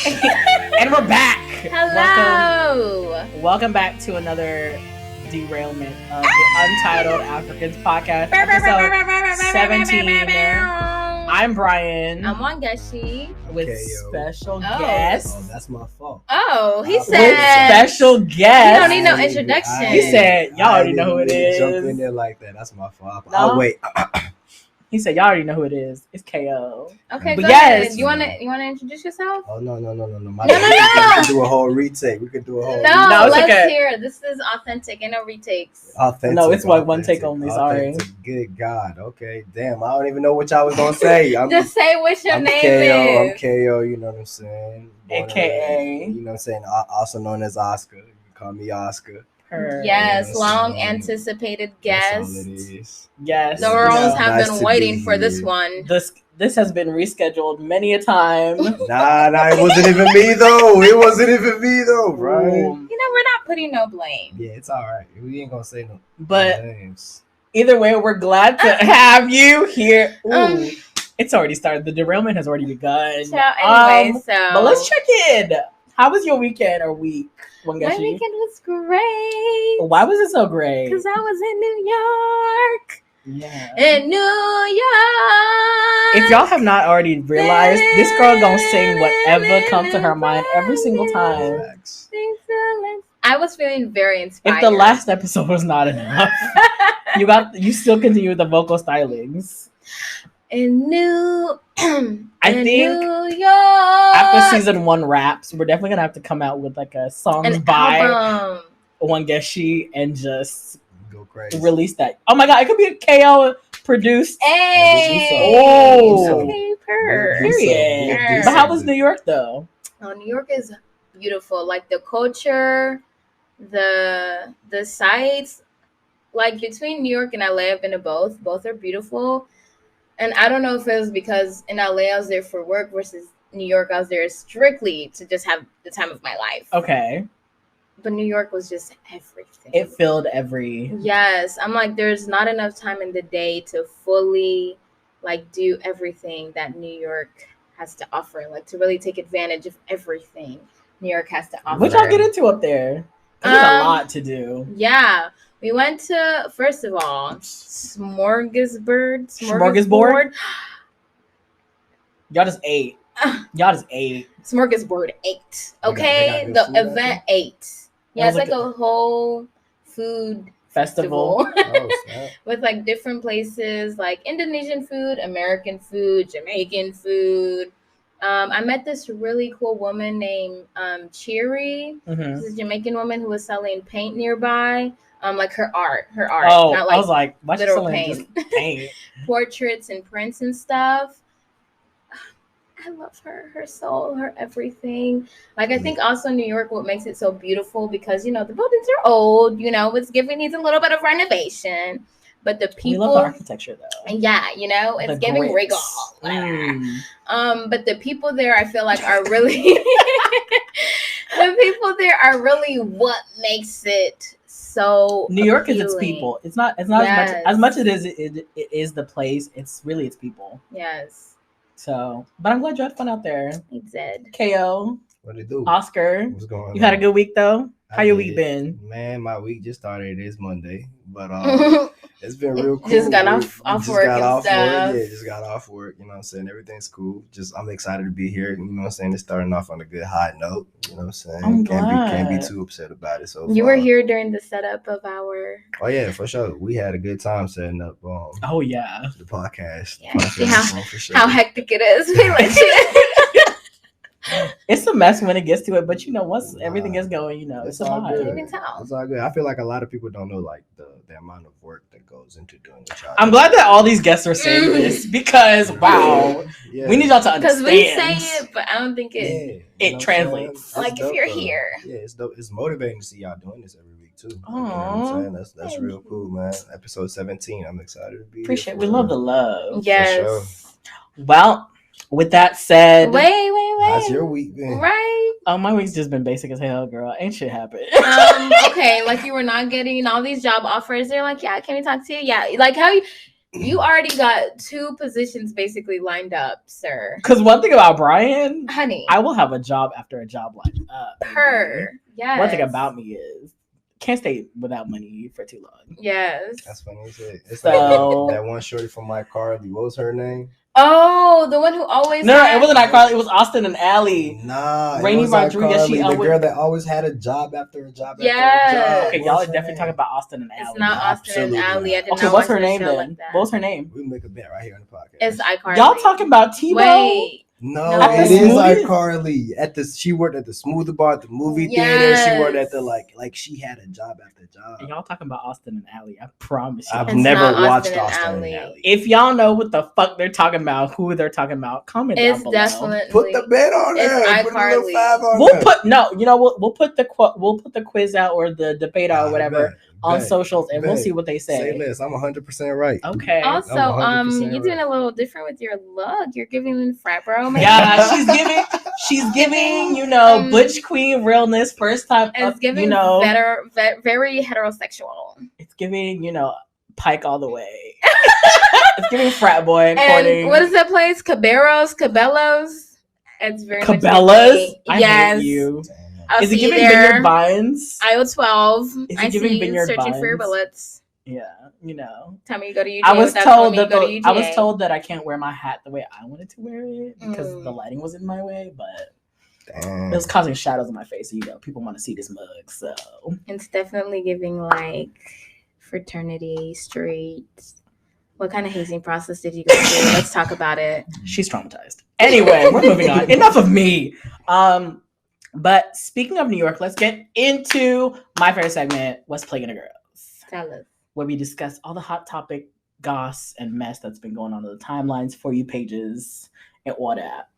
And we're back. Hello. Welcome back to another derailment of the Untitled Africans podcast, episode 17. I'm Brian. I'm Wangeshi. With KO. special guest. Oh, that's my fault. Oh, he With said. special guest. You don't need no introduction. He said, y'all already know who it is. Jump in there like that. That's my fault. No. Oh, wait. He said, y'all already know who it is. It's KO. Okay, But go yes. ahead. You wanna introduce yourself? Oh, no. No. We can do a whole retake. We could do a whole No, it's let's okay. hear it. This is authentic. Ain't no retakes. Authentic. No, it's one take only, sorry. Authentic. Good God. Okay. Damn, I don't even know what y'all was going to say. Just say what your name KO. is. I'm KO, you know what I'm saying? AKA. You know what I'm saying? Also known as Oscar. You can call me Oscar. Yes, Yes. long anticipated guest. That's all it is. Yes. The girls have Nice been to waiting be for this here. one. This has been rescheduled many a time. Nah, it wasn't even me though. Right? You know, we're not putting no blame. Yeah, it's all right. We ain't gonna say no But names. either way, we're glad to have you here. Ooh, it's already started. The derailment has already begun. So anyway, But let's check in. How was your weekend or week? My weekend was great. Why was it so great? Because I was in New York. Yeah. In New York. If y'all have not already realized, this girl gonna sing whatever comes to her mind every single time. Facts. I was feeling very inspired. If the last episode was not enough, you still continue with the vocal stylings. in New I in think New York. after season 1 wraps, we're definitely gonna have to come out with like a songs An by album. Wangeshi and just Go crazy. release that. Oh my god, it could be a KO produced. Hey. Oh. Okay, per. Period. Yeah. But how was New York though? Oh, New York is beautiful. Like the culture, the sights. Like between New York and LA, I've been to both. Both are beautiful. And I don't know if it was because in LA I was there for work versus New York I was there strictly to just have the time of my life. Okay. But New York was just everything. It filled every. Yes. I'm like, there's not enough time in the day to fully like do everything that New York has to offer. Like to really take advantage of everything New York has to offer. What y'all get into up there? 'Cause there's a lot to do. Yeah. We went to, first of all, Smorgasbord. Y'all just ate. Smorgasbord 8. Okay? They got good The food out event 8. Yeah, That it's was like a whole food Festival. Oh, snap. with like different places, like Indonesian food, American food, Jamaican food. I met this really cool woman named Cheery. Mhm. This is a Jamaican woman who was selling paint nearby. Like her art, Oh, not I was like, why she literal selling paint. just paint? Portraits and prints and stuff. I love her soul, her everything. Like I think also New York, what makes it so beautiful because the buildings are old. It's giving needs a little bit of renovation, but the We people, love the architecture though. yeah, it's The giving grits. regal. Whatever. Mm. But the people there, I feel like are really the people there are really what makes it so. New York is its appealing. people. It's not Yes. as much as it is the place. It's really its people. Yes, So, but I'm glad you had fun out there. it did. KO, What it do? Oscar, What's going on? you had a good week though. How I your did. week been? Man, my week just started. It is Monday, but it's been real cool. Just got off Just work got and off stuff. work. Yeah, just got off work. You know what I'm saying? Everything's cool. Just I'm excited to be here. You know what I'm saying? It's starting off on a good high note. You know what I'm saying? I'm Can't be glad. too upset about it. So You were far. here during the setup of our. Oh yeah, for sure. We had a good time setting up Oh yeah. the podcast. Yeah, see For sure. How hectic it is. We let you. It's a mess when it gets to it, but once Nah. everything is going, it's a all lot. good. You can tell. It's all good. I feel like a lot of people don't know like the amount of work that goes into doing what y'all I'm do. glad that all these guests are saying this because wow, Yeah. we need y'all to Because understand. we say it, but I don't think it. Yeah, It you know what I'm translates. saying? Like, It's if dope, you're though. here. Yeah, it's dope. It's motivating to see y'all doing this every week too. Like, you know what Aw. I'm saying? That's Thank real you. cool, man. Episode 17. I'm excited to be here. Appreciate. for We real. love the love. Yes. Well, with that said, Wait. How's your week been? Right. my week's just been basic as hell, girl. Ain't shit happened. Okay, like you were not getting all these job offers. They're like, yeah, can we talk to you? Yeah, like how you. You already got 2 positions basically lined up, sir. Because one thing about Brian, Honey. I will have a job after a job lined up. Yes. One thing about me is can't stay without money for too long. Yes. That's funny you say. It's So like that one shorty from iCarly. What was her name? Oh, the one who always no, it wasn't iCarly. It was Austin and Allie. Nah, Rainy Rodriguez. She the girl that always had a job after a job. Yes. After a job. Okay, y'all are definitely talking about Austin and Allie. It's not Austin and Allie. I did okay, not what's watch her name show then? like that. What was her name? We make a bet right here on the podcast. It's iCarly. Y'all talking about Tebow? Wait. No, No. it is iCarly. She worked at the Smoothie Bar, at the movie theater. She worked at the like she had a job after job. And y'all talking about Austin and Allie? I promise you. I've never watched Austin and Allie. If y'all know what the fuck they're talking about, who they're talking about, comment down below. Definitely Put the bet on there. It's Put a little iCarly. 5 on We'll there. we'll put the quiz out or the debate out or whatever on socials, and we'll see what they say. Say less. I'm 100% right. Okay. Also, I'm 100% you're doing a little different with your look. You're giving frat bro. Maybe. Yeah, she's giving, butch queen realness. First time, it's giving, very heterosexual. It's giving, Pike all the way. It's giving frat boy. And what is that place? Cabellos. It's very Cabela's. Yes. I hate you. I'll is it see giving you there. Vineyard Vines? Aisle 12. Is it I giving see you Vineyard searching for your Vines? bullets. Yeah, Tell me you go to UGA. I was told that I can't wear my hat the way I wanted to wear it because the lighting was in my way, but it was causing shadows on my face. So, people want to see this mug, so it's definitely giving like fraternity, straight. What kind of hazing process did you go through? Let's talk about it. She's traumatized. Anyway, we're moving on. Enough of me. But speaking of New York, let's get into my favorite segment, What's Plaguing the Girls. Tell us. Where we discuss all the hot topic goss and mess that's been going on the timelines, For You pages, and all that.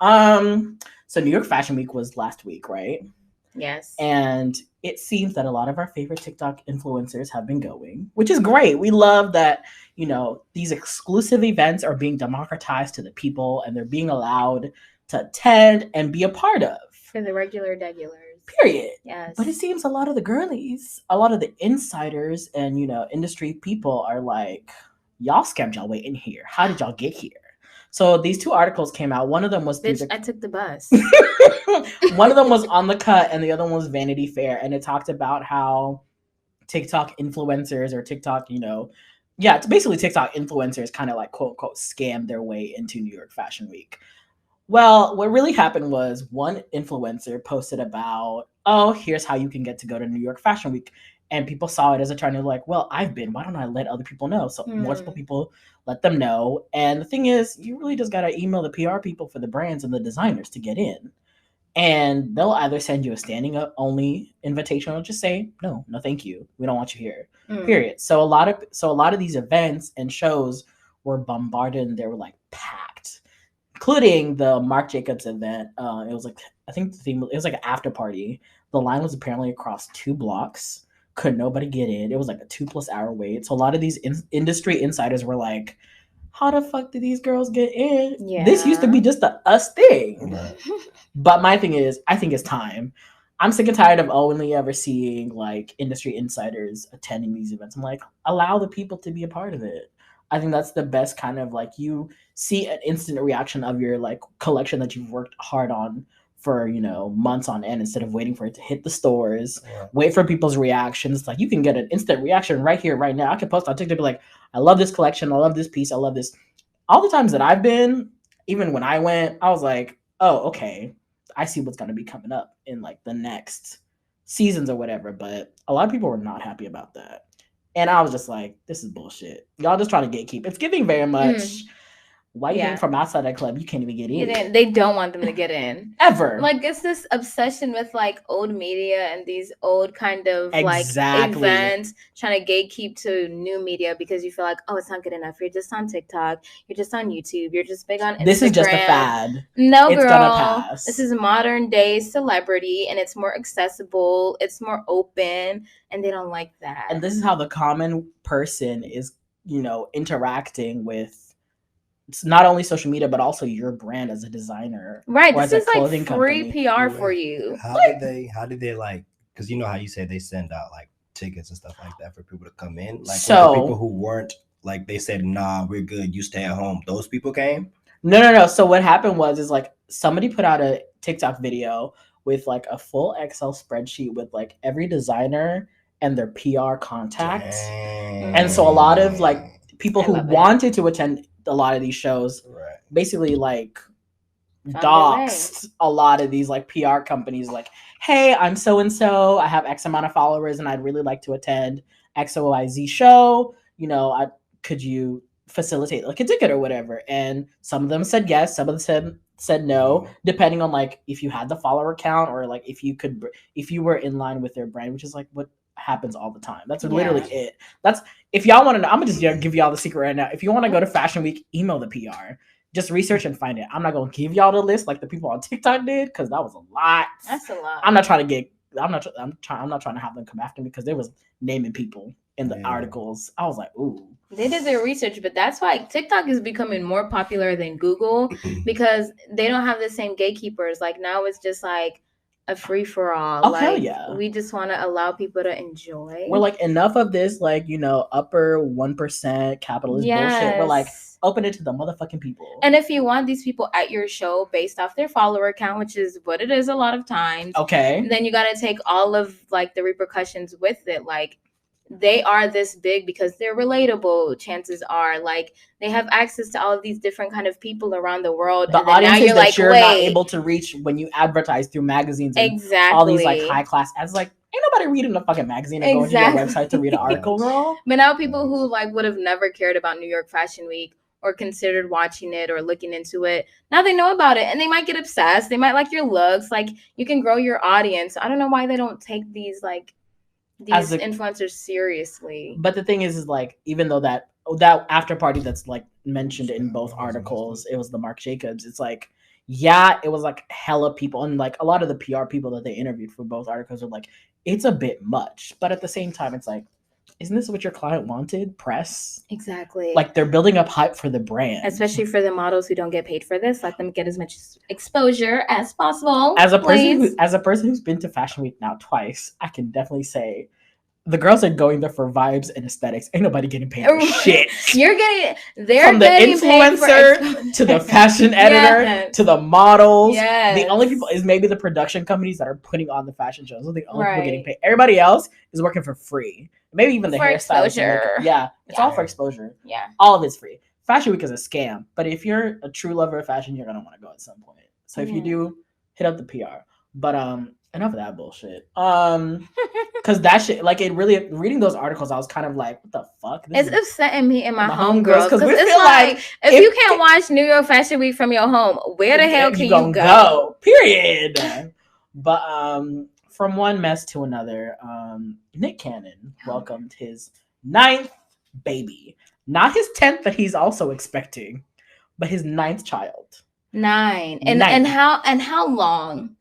So New York Fashion Week was last week, right? Yes. And it seems that a lot of our favorite TikTok influencers have been going, which is great. We love that, these exclusive events are being democratized to the people and they're being allowed to attend and be a part of. For the regulars. Period. Yes. But it seems a lot of the girlies, a lot of the insiders and, industry people are like, y'all scammed y'all way in here. How did y'all get here? So these 2 articles came out. One of them was... I took the bus. One of them was On the Cut and the other one was Vanity Fair. And it talked about how TikTok influencers or TikTok, it's basically TikTok influencers kind of like, quote unquote, scam their way into New York Fashion Week. Well, what really happened was one influencer posted about, here's how you can get to go to New York Fashion Week. And people saw it as a turn of like, well, I've been. Why don't I let other people know? So multiple people let them know. And the thing is, you really just got to email the PR people for the brands and the designers to get in. And they'll either send you a standing up only invitation or just say, no, thank you. We don't want you here. Period. So a lot of these events and shows were bombarded and they were like packed. Including the Marc Jacobs event. It was like, I think the theme, it was like an after party. The line was apparently across 2 blocks. Could nobody get in. It was like a 2+ hour wait. So a lot of these industry insiders were like, how the fuck did these girls get in? Yeah. This used to be just a us thing. But my thing is, I think it's time. I'm sick and tired of only ever seeing like industry insiders attending these events. I'm like, allow the people to be a part of it. I think that's the best kind of like you see an instant reaction of your like collection that you've worked hard on for, months on end instead of waiting for it to hit the stores, wait for people's reactions. Like you can get an instant reaction right here, right now. I can post on TikTok, be like, I love this collection. I love this piece. I love this. All the times that I've been, even when I went, I was like, oh, okay. I see what's going to be coming up in like the next seasons or whatever. But a lot of people were not happy about that. And I was just like, this is bullshit. Y'all just trying to gatekeep. It's giving very much. Why you came from outside that club? You can't even get in. They don't want them to get in. Ever. Like, it's this obsession with, like, old media and these old kind of, like, events, trying to gatekeep to new media because you feel like, oh, it's not good enough. You're just on TikTok. You're just on YouTube. You're just big on Instagram. This is just a fad. No, it's girl. Gonna pass. This is modern day celebrity, and it's more accessible. It's more open, and they don't like that. And this is how the common person is, interacting with it's not only social media, but also your brand as a designer. Right. This is like free PR for you. How did they like, because you know how you say they send out like tickets and stuff like that for people to come in? Like, so, the people who weren't like they said, nah, we're good, you stay at home, those people came? No. So what happened was like somebody put out a TikTok video with like a full Excel spreadsheet with like every designer and their PR contacts. Dang. And so a lot of like people I who love it. wanted to attend a lot of these shows Right. basically like Found their doxed a lot of these like PR companies like, hey, I'm so and so, I have X amount of followers and I'd really like to attend XOYZ show. You know, could you facilitate like a ticket or whatever? And some of them said yes, some of them said no, depending on like if you had the follower count or like if you were in line with their brand, which is like what happens all the time. That's literally it. That's if y'all want to know, I'm gonna just give y'all the secret right now. If you want to go to Fashion Week, email the PR. Just research and find it. I'm not gonna give y'all the list like the people on TikTok did because that was a lot. That's a lot. I'm not trying to have them come after me because they was naming people in the articles. I was like, ooh. They did their research, but that's why TikTok is becoming more popular than Google because they don't have the same gatekeepers. Like now it's just like a free for all. Oh, like, hell yeah. We just want to allow people to enjoy. We're like, enough of this, like, you know, upper 1% capitalist bullshit. We're like, open it to the motherfucking people. And if you want these people at your show based off their follower count, which is what it is a lot of times, okay, then you got to take all of like the repercussions with it. Like they are this big because they're relatable. Chances are, like they have access to all of these different kind of people around the world. The and then audiences now you're that like, you're wait, not able to reach when you advertise through magazines and exactly all these like high class ads. Like, ain't nobody reading a fucking magazine or going to your website to read an article, girl. But now people who like would have never cared about New York Fashion Week or considered watching it or looking into it, now they know about it and they might get obsessed. They might like your looks. Like you can grow your audience. I don't know why they don't take these influencers seriously. But the thing is like, even though that after party that's like mentioned in both articles, it was the Marc Jacobs. It's like, yeah, it was like hella people, and like a lot of the PR people that they interviewed for both articles are like, it's a bit much. But at the same time, it's like, isn't this what your client wanted? Press? Exactly. Like they're building up hype for the brand. Especially for the models who don't get paid for this. Let them get as much exposure as possible. As a person who's been to Fashion Week now twice, I can definitely say the girls are going there for vibes and aesthetics. Ain't nobody getting paid for shit. They're from the influencer to the fashion editor to the models. Yes. The only people is maybe the production companies that are putting on the fashion shows. Those are the only people getting paid. Everybody else is working for free. Maybe even the hairstylist. Yeah, it's all for exposure. Yeah, all of it's free. Fashion Week is a scam, but if you're a true lover of fashion, you're gonna want to go at some point. So if you do, hit up the PR. But enough of that bullshit. Because that shit, like, it really, reading those articles, I was kind of like, what the fuck? It's upsetting me and my homegirls because we it's feel like if you can't watch New York Fashion Week from your home, where the hell can you go? Period. But from one mess to another, Nick Cannon welcomed his 9th baby. Not his 10th that he's also expecting, but his 9th child. 9. And how long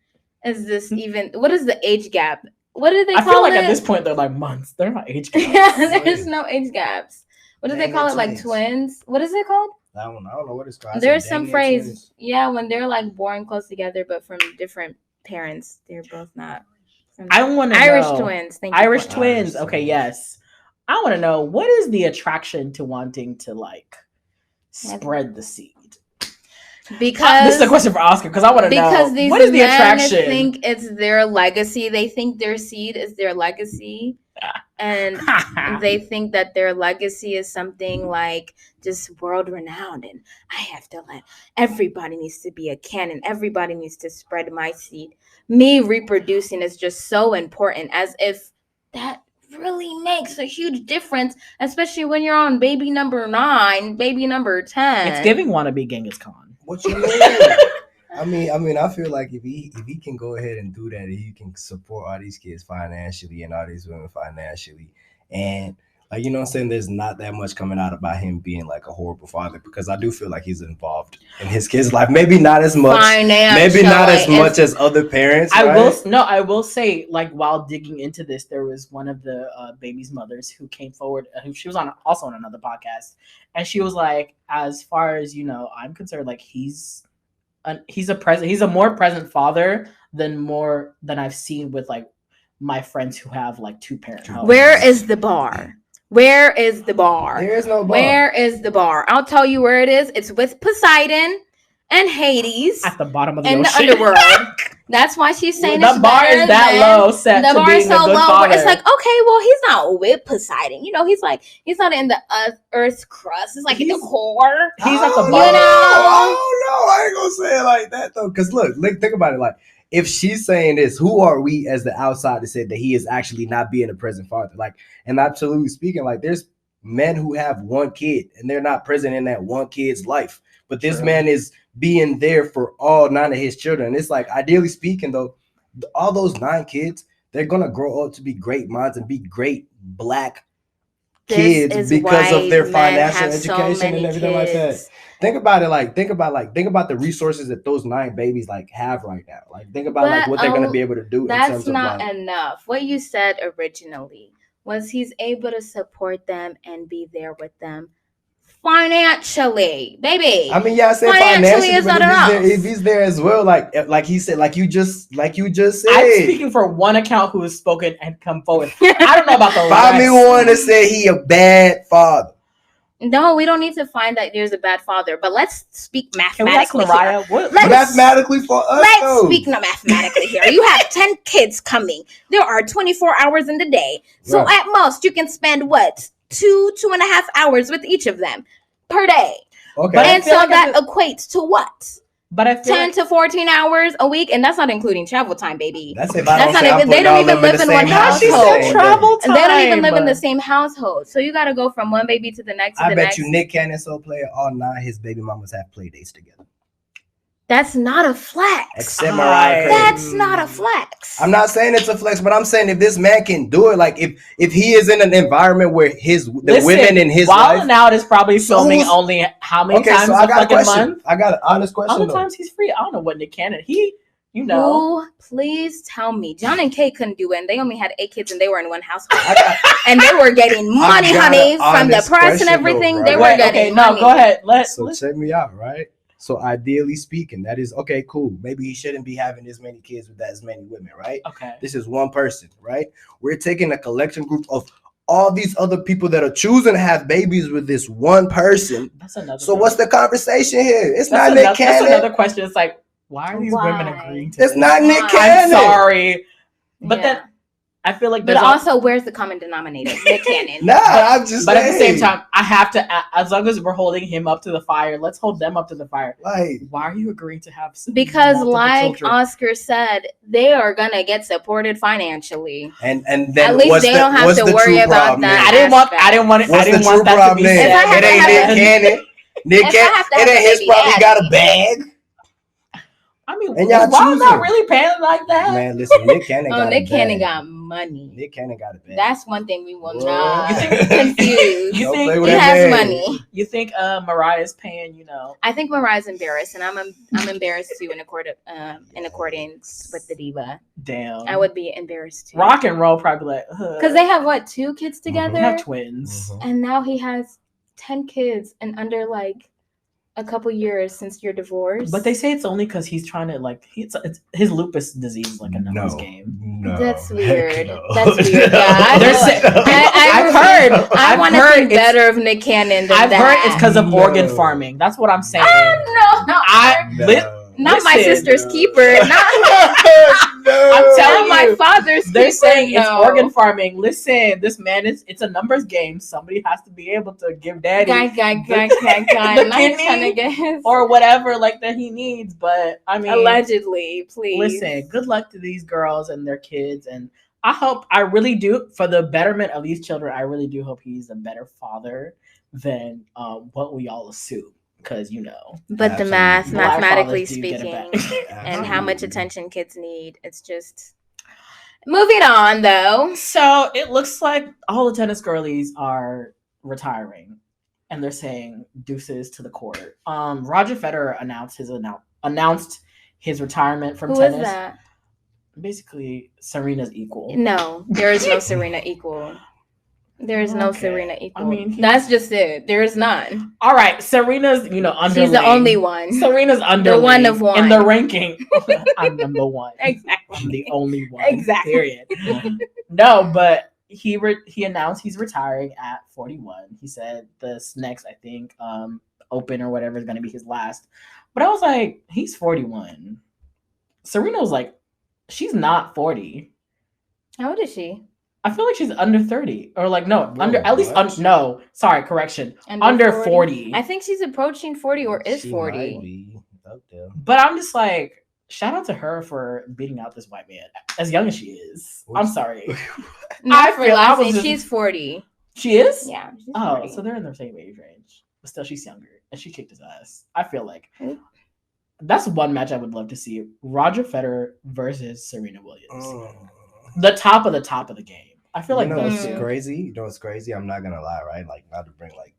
is this even? What is the age gap? What do they call it? I feel like at this point they're like months. They're not age gaps. Yeah, there's no age gaps. What do they call it? Like twins? What is it called? That one, I don't know what it's called. There's some phrase. Yeah, when they're like born close together but from different parents. They're both not. I want to know. Irish twins. Irish twins. Okay, yes. I want to know, what is the attraction to wanting to like spread the seed? Because this is a question for Oscar because I want to know, what is the attraction? They think it's their legacy. They think their seed is their legacy, and they think that their legacy is something like just world renowned. And I have to everybody needs to be a Cannon. Everybody needs to spread my seed. Me reproducing is just so important, as if that really makes a huge difference, especially when you're on baby number 9, baby number 10. It's giving wannabe Genghis Khan. What you mean? I mean, I feel like if he can go ahead and do that, and he can support all these kids financially and all these women financially, and like, you know what I'm saying, there's not that much coming out about him being like a horrible father, because I do feel like he's involved in his kids' life. Maybe not as much. Maybe not as much as other parents. I will say, like, while digging into this, there was one of the baby's mothers who came forward, who she was also on another podcast, and she was like, as far as, you know, I'm concerned, like, he's a more present father than I've seen with like my friends who have like 2-parent homes. Where is the bar? Where is the bar? There is no bar. Where is the bar? I'll tell you where it is. It's with Poseidon and Hades At the bottom of the in the ocean. underworld. That's why she's saying the it's bar is that low set the to bar being is so a good low. father. It's like, okay, well, he's not with Poseidon. You know, he's not in the Earth's crust. It's like in the core. He's at the bottom. I ain't gonna say it like that though. Because look, think about it. Like, if she's saying this, who are we as the outside to say that he is actually not being a present father? Like, and absolutely speaking, like, there's men who have one kid and they're not present in that one kid's life, but this man is being there for all 9 of his children. It's like, ideally speaking, though, all those 9 kids, they're gonna grow up to be great minds and be great Black kids because of their financial education and everything like that. Think about it. Think about the resources that those 9 babies like have right now. Like, think about like what they're gonna be able to do. That's in terms not of, like, enough. What you said originally was he's able to support them and be there with them financially, baby. I mean, yeah, I said financially is not enough. If he's there as well, like he said, like you just said. I'm speaking for one account who has spoken and come forward. I don't know about the Find me one that said he a bad father. No, we don't need to find that there's a bad father, but let's speak mathematically. Can we ask Mariah, mathematically for us? Let's speak mathematically here. You have 10 kids coming. There are 24 hours in the day. So at most, you can spend what? 2.5 hours with each of them per day. Okay. And so like that equates to what? But I feel 10 to 14 hours a week, and that's not including travel time, baby. That's not even. They don't even live in one household. She said travel time. And they don't even live in the same household. So you got to go from one baby to the next. I bet you Nick Cannon so player all 9 his baby mamas have play dates together. That's not a flex. Except Mariah. That's not a flex. I'm not saying it's a flex, but I'm saying if this man can do it, like if he is in an environment where the women in his life. Wild 'N Out is probably filming only how many times so a fucking month? I got an honest question. Other times he's free. I don't know what Nick Cannon. Who, please tell me. John and Kay couldn't do it, and they only had 8 kids, and they were in one household. And they were getting money, honey, from the press and everything. Though, they were getting money. No, go ahead. So check me out, right? So ideally speaking, that is okay, cool. Maybe he shouldn't be having as many kids with as many women, right? Okay. This is one person, right? We're taking a collection group of all these other people that are choosing to have babies with this one person. That's another. So what's the conversation here? It's not Nick Cannon. That's another question. It's like, why are these women agreeing to It's not Nick Cannon. I'm sorry. But then I feel like but also, where's the common denominator? Nick Cannon. I'm just But saying. at the same time, I have to, as long as we're holding him up to the fire, let's hold them up to the fire. Like, why are you agreeing to have because like children? Oscar said, they are gonna get supported financially. And then at least they don't have to worry about that. I didn't want that to be said. It ain't Nick Cannon. Nick Cannon. It ain't his probably got a bag. I mean, and y'all why not really paying like that? Man, listen, Nick Cannon got Nick Cannon got money. Nick Cannon got a bag. That's one thing we will not confuse. You think he has money? You think Mariah's paying? I think Mariah's embarrassed, and I'm embarrassed too in accordance with the diva. Damn, I would be embarrassed too. Rock and roll probably like because they have 2 kids together. They have twins, and now he has 10 kids, and under like a couple years since your divorce. But they say it's only because he's trying to it's his lupus disease is like a numbers game. No, that's weird. No. That's weird. Yeah, I want to think better of Nick Cannon. I've heard it's because of organ farming. That's what I'm saying. Not my sister's keeper. I'm telling my father's they're saying it's organ farming. Listen, this man it's a numbers game. Somebody has to be able to give daddy the kidney or whatever like that he needs. But I mean, allegedly, please listen. Good luck to these girls and their kids, and I really do for the betterment of these children. I really do hope he's a better father than what we all assume. Because but absolutely. The mathematically speaking, and how much attention kids need, it's just moving on though. So it looks like all the tennis girlies are retiring, and they're saying deuces to the court. Roger Federer announced his retirement from tennis. Who is that? Basically, Serena's equal. No, there is no Serena equal. There is no Serena equal. I mean, that's just it. There is none. All right, Serena's, underling. She's the only one. Serena's underling. The one of one. In the ranking. I'm number one. Exactly. I'm the only one. Exactly. Period. No, but, he announced he's retiring at 41. He said this next, I think, Open or whatever is going to be his last. But I was like, he's 41. Serena was like, she's not 40. How old is she? I feel like she's under 30 or like no, Whoa, under at least no. Sorry, correction. Under 40. I think she's approaching 40 or is She 40. might be up there. But I'm just like, shout out to her for beating out this white man as young as she is. I'm sorry. Not for I last was name. just- She's 40. She is? Yeah. She's Oh, 40. so they're in the same age range. But still, she's younger. And she kicked his ass. I feel like that's one match I would love to see. Roger Federer versus Serena Williams. The top of the game. I feel like those what's two. crazy? You know what's crazy? I'm not gonna lie, right? Like, not to bring like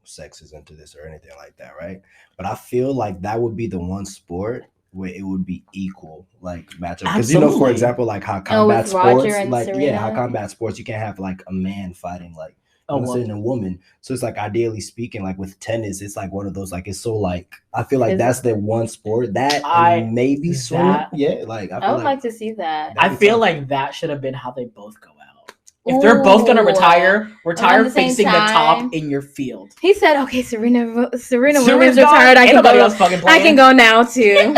sexes into this or anything like that, right? But I feel like that would be the one sport where it would be equal, like matchup. Because for Absolutely. example, like how with combat Roger sports, and like Serena? how combat sports, you can't have like a man fighting like A a woman. woman. So it's like ideally speaking, like with tennis, it's like one of those like it's so like I feel like Is- that's the one sport that I- maybe swimming. that- Yeah, like I would like to see that. I feel like that should have been how they both go out. If they're both gonna Ooh. retire Around the same facing the time. top in your field. He said, "Okay, Serena Serena's Williams gone. retired. I Ain't can nobody go. else fucking I playing. can go now too."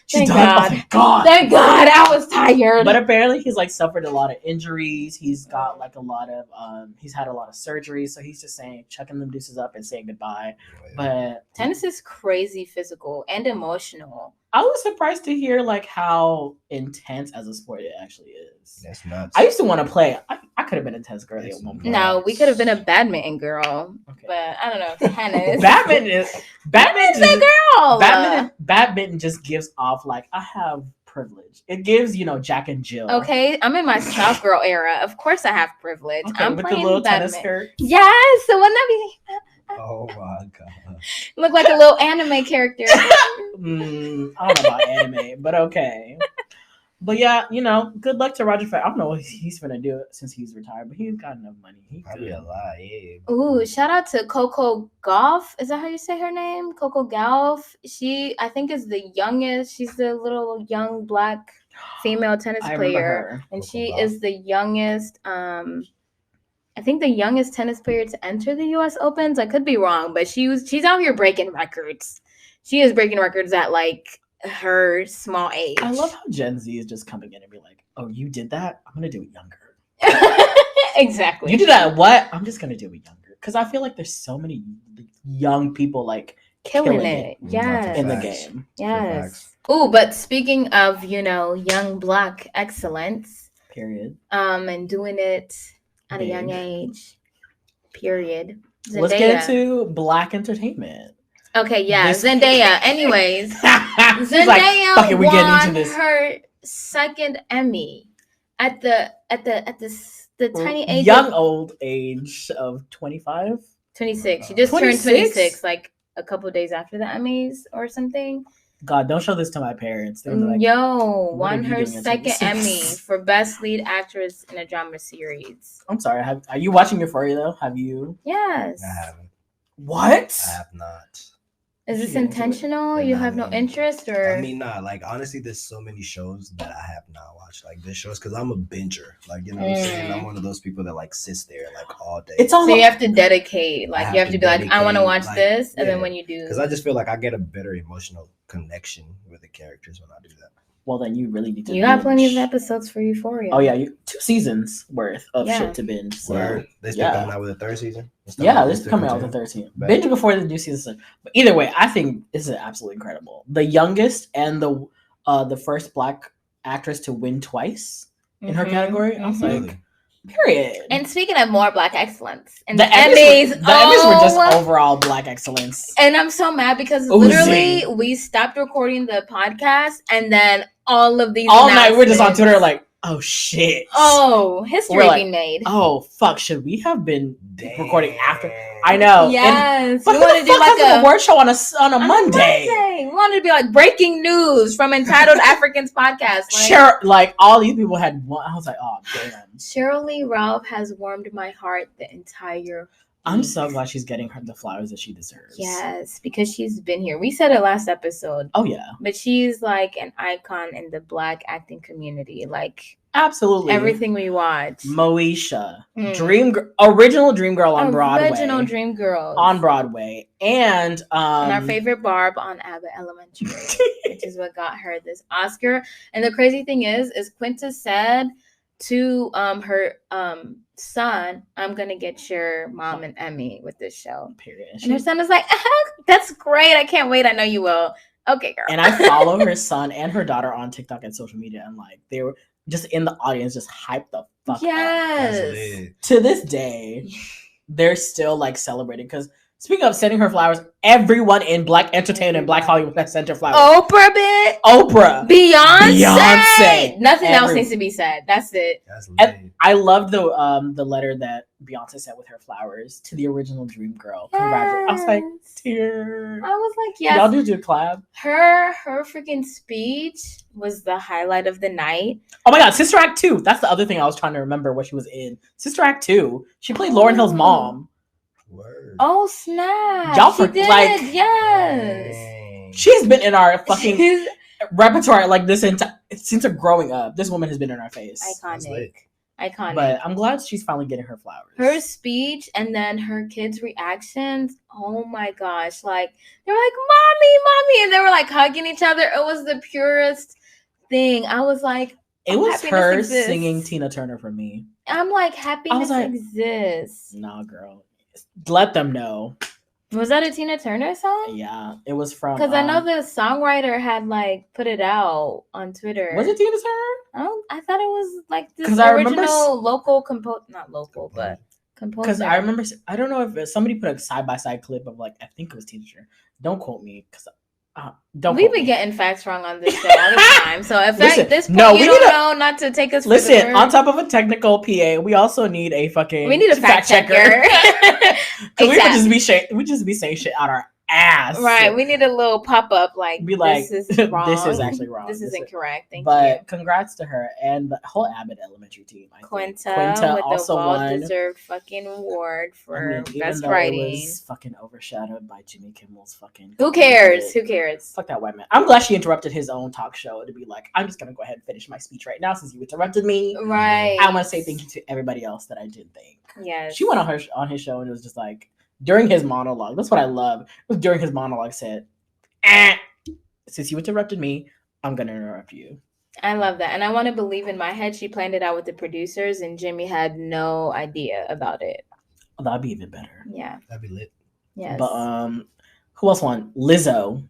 She's Thank done. God. Oh, thank God. Thank God, I was tired. But apparently he's like suffered a lot of injuries. He's got like a lot of he's had a lot of surgeries. So he's just saying chucking them deuces up and saying goodbye. But Tennis is crazy physical and emotional. I was surprised to hear like how intense as a sport it actually is. that's nuts. I used to want to play. I could have been a tennis girly at Yes. one point. No, we could have been a badminton girl, Okay. but I don't know, tennis. Badminton a girl. badminton just gives off like I have privilege. It gives, Jack and Jill. Okay, I'm in my South girl era. Of course, I have privilege. Okay, I'm with the playing little tennis badminton. skirt. Yes, so wouldn't that be Oh my god. look like a little anime character? I don't know about anime, but okay. But yeah, good luck to Roger Federer. I don't know what he's gonna do since he's retired, but he's got enough money. He Probably could. a lot, yeah. Ooh, shout out to Coco Gauff. Is that how you say her name? Coco Gauff. She, I think, is the youngest. She's the little young black female tennis I remember player, her. and Coco she Gauff. is the youngest. I think the youngest tennis player to enter the U.S. Opens. I could be wrong, but she's out here breaking records. She is breaking records at like her small age. I love how Gen Z is just coming in and be like, "Oh, you did that? I'm gonna do it younger." Exactly. You did that? What? I'm just gonna do it younger because I feel like there's so many young people like killing it. Not Yes. in the Facts. game. Yes. Facts. Oh, but speaking of, young black excellence, Period. and doing it at a young Big. age, period. Let's get into Black entertainment. Okay, yeah, This- Zendaya. Anyways, She's Zendaya like, "Fuck it, we getting won into this." her second Emmy at the tiny age young of old age of 25. 26. She just turned 26? 26, like a couple days after the Emmys or something. God, don't show this to my parents. They're like, Yo, "What won are you her doing at second 26?" Emmy for Best Lead Actress in a Drama Series. I'm sorry. Are you watching Euphoria though? Have you? Yes. I haven't. What? I have not. Is You this should get into it. intentional? They're You not have no me. interest, or I mean, nah, like honestly, there's so many shows that I have not watched. Like this shows because I'm a binger. Like, you know what I'm saying? I'm one of those people that like sits there like all day. It's all so you have to dedicate. Like have you have to to be like, I want to dedicate, watch like, this, and then yeah. when you do, Because I just feel like I get a better emotional connection with the characters when I do that. Well, then you really need to. you got plenty of binge. episodes for Euphoria. Oh yeah, 2 seasons worth of Yeah. shit to binge. So Word. They still yeah. coming out with a third season? yeah, this is coming out with the 13th. Bet. Binge before the new season. But either way, I think this is absolutely incredible. The youngest and the first Black actress to win twice in her Mhm, category. I was mhm. like, period. And speaking of more Black excellence, and the Emmys were just oh, overall Black excellence. And I'm so mad because Oozing. literally we stopped recording the podcast, and then all of these All night we're just on announcements- Twitter like, oh shit. Oh, history We're like, being made. Oh fuck, should we have been Damn. recording after? I know. Yes, But we who want the to fuck do like has a an award show on a Monday? We wanted to be like breaking news from Entitled Africans podcast. Like, Sure, like all these people had one. I was like, oh damn. Cheryl Lee Ralph has warmed my heart the entire I'm week. so glad she's getting her the flowers that she deserves. Yes, because she's been here. We said it last episode, Oh yeah. but she's like an icon in the Black acting community. Like Absolutely. Everything we watch. Moesha. Original Dream Girl on Broadway. Original Dream Girls. On Broadway. And our favorite Barb on Abbott Elementary, which is what got her this Oscar. And the crazy thing is Quinta said to her son, I'm gonna get your mom an Emmy with this show. Period. And her son was like, that's great. I can't wait. I know you will. Okay, girl. And I follow her son and her daughter on TikTok and social media, and like they were just in the audience, just hyped the fuck up. Yes. To this day, they're still like celebrating because. Speaking of sending her flowers, everyone in Black entertainment and Black Hollywood has sent her flowers. Oprah. Beyonce. Nothing else needs to be said. That's it. And I love the letter that Beyonce sent with her flowers to the original Dream Girl. Yes. Congratulations. I was like, tear. I was like, yes. Y'all do a collab. Her freaking speech was the highlight of the night. Oh my God, Sister Act 2. That's the other thing I was trying to remember what she was in. Sister Act 2. She played Lauryn Hill's mom. Word. Oh snap! Y'all did. Yes. She's been in our fucking repertoire like this since growing up. This woman has been in our face. Iconic. But I'm glad she's finally getting her flowers. Her speech and then her kids' reactions. Oh my gosh! Like they were like, "Mommy," and they were like hugging each other. It was the purest thing. I was like, it was her singing Tina Turner for me. I'm like, happiness exists. Nah, girl. Let them know. Was that a Tina Turner song? Yeah, it was from. Because I know the songwriter had like put it out on Twitter. Was it Tina Turner? I thought it was like this original local not local, but composer. Because I remember, I don't know if somebody put a side by side clip of like I think it was Tina Turner. Don't quote me because. We've been getting facts wrong on this show all the time. So if at this point you don't know not to take us. Listen, on top of a technical PA, we also need a fucking. We need a fact checker. Exactly. We just be saying shit out our ass. Right. We need a little pop up like. Be like, this is wrong. This is actually wrong. This is incorrect. Thank you. But congrats to her and the whole Abbott Elementary team. Quinta with also the well-deserved fucking award for best writing. It was fucking overshadowed by Jimmy Kimmel's fucking. Who cares? Who cares? Fuck that white man. I'm glad she interrupted his own talk show to be like, I'm just gonna go ahead and finish my speech right now since you interrupted me. Right. I want to say thank you to everybody else that I did thank. Yes. She went on his show and it was just like. During his monologue, that's what I love. It was during his monologue said, since you interrupted me, I'm going to interrupt you. I love that. And I want to believe in my head she planned it out with the producers and Jimmy had no idea about it. Oh, that'd be even better. Yeah. That'd be lit. Yes. But who else won? Lizzo.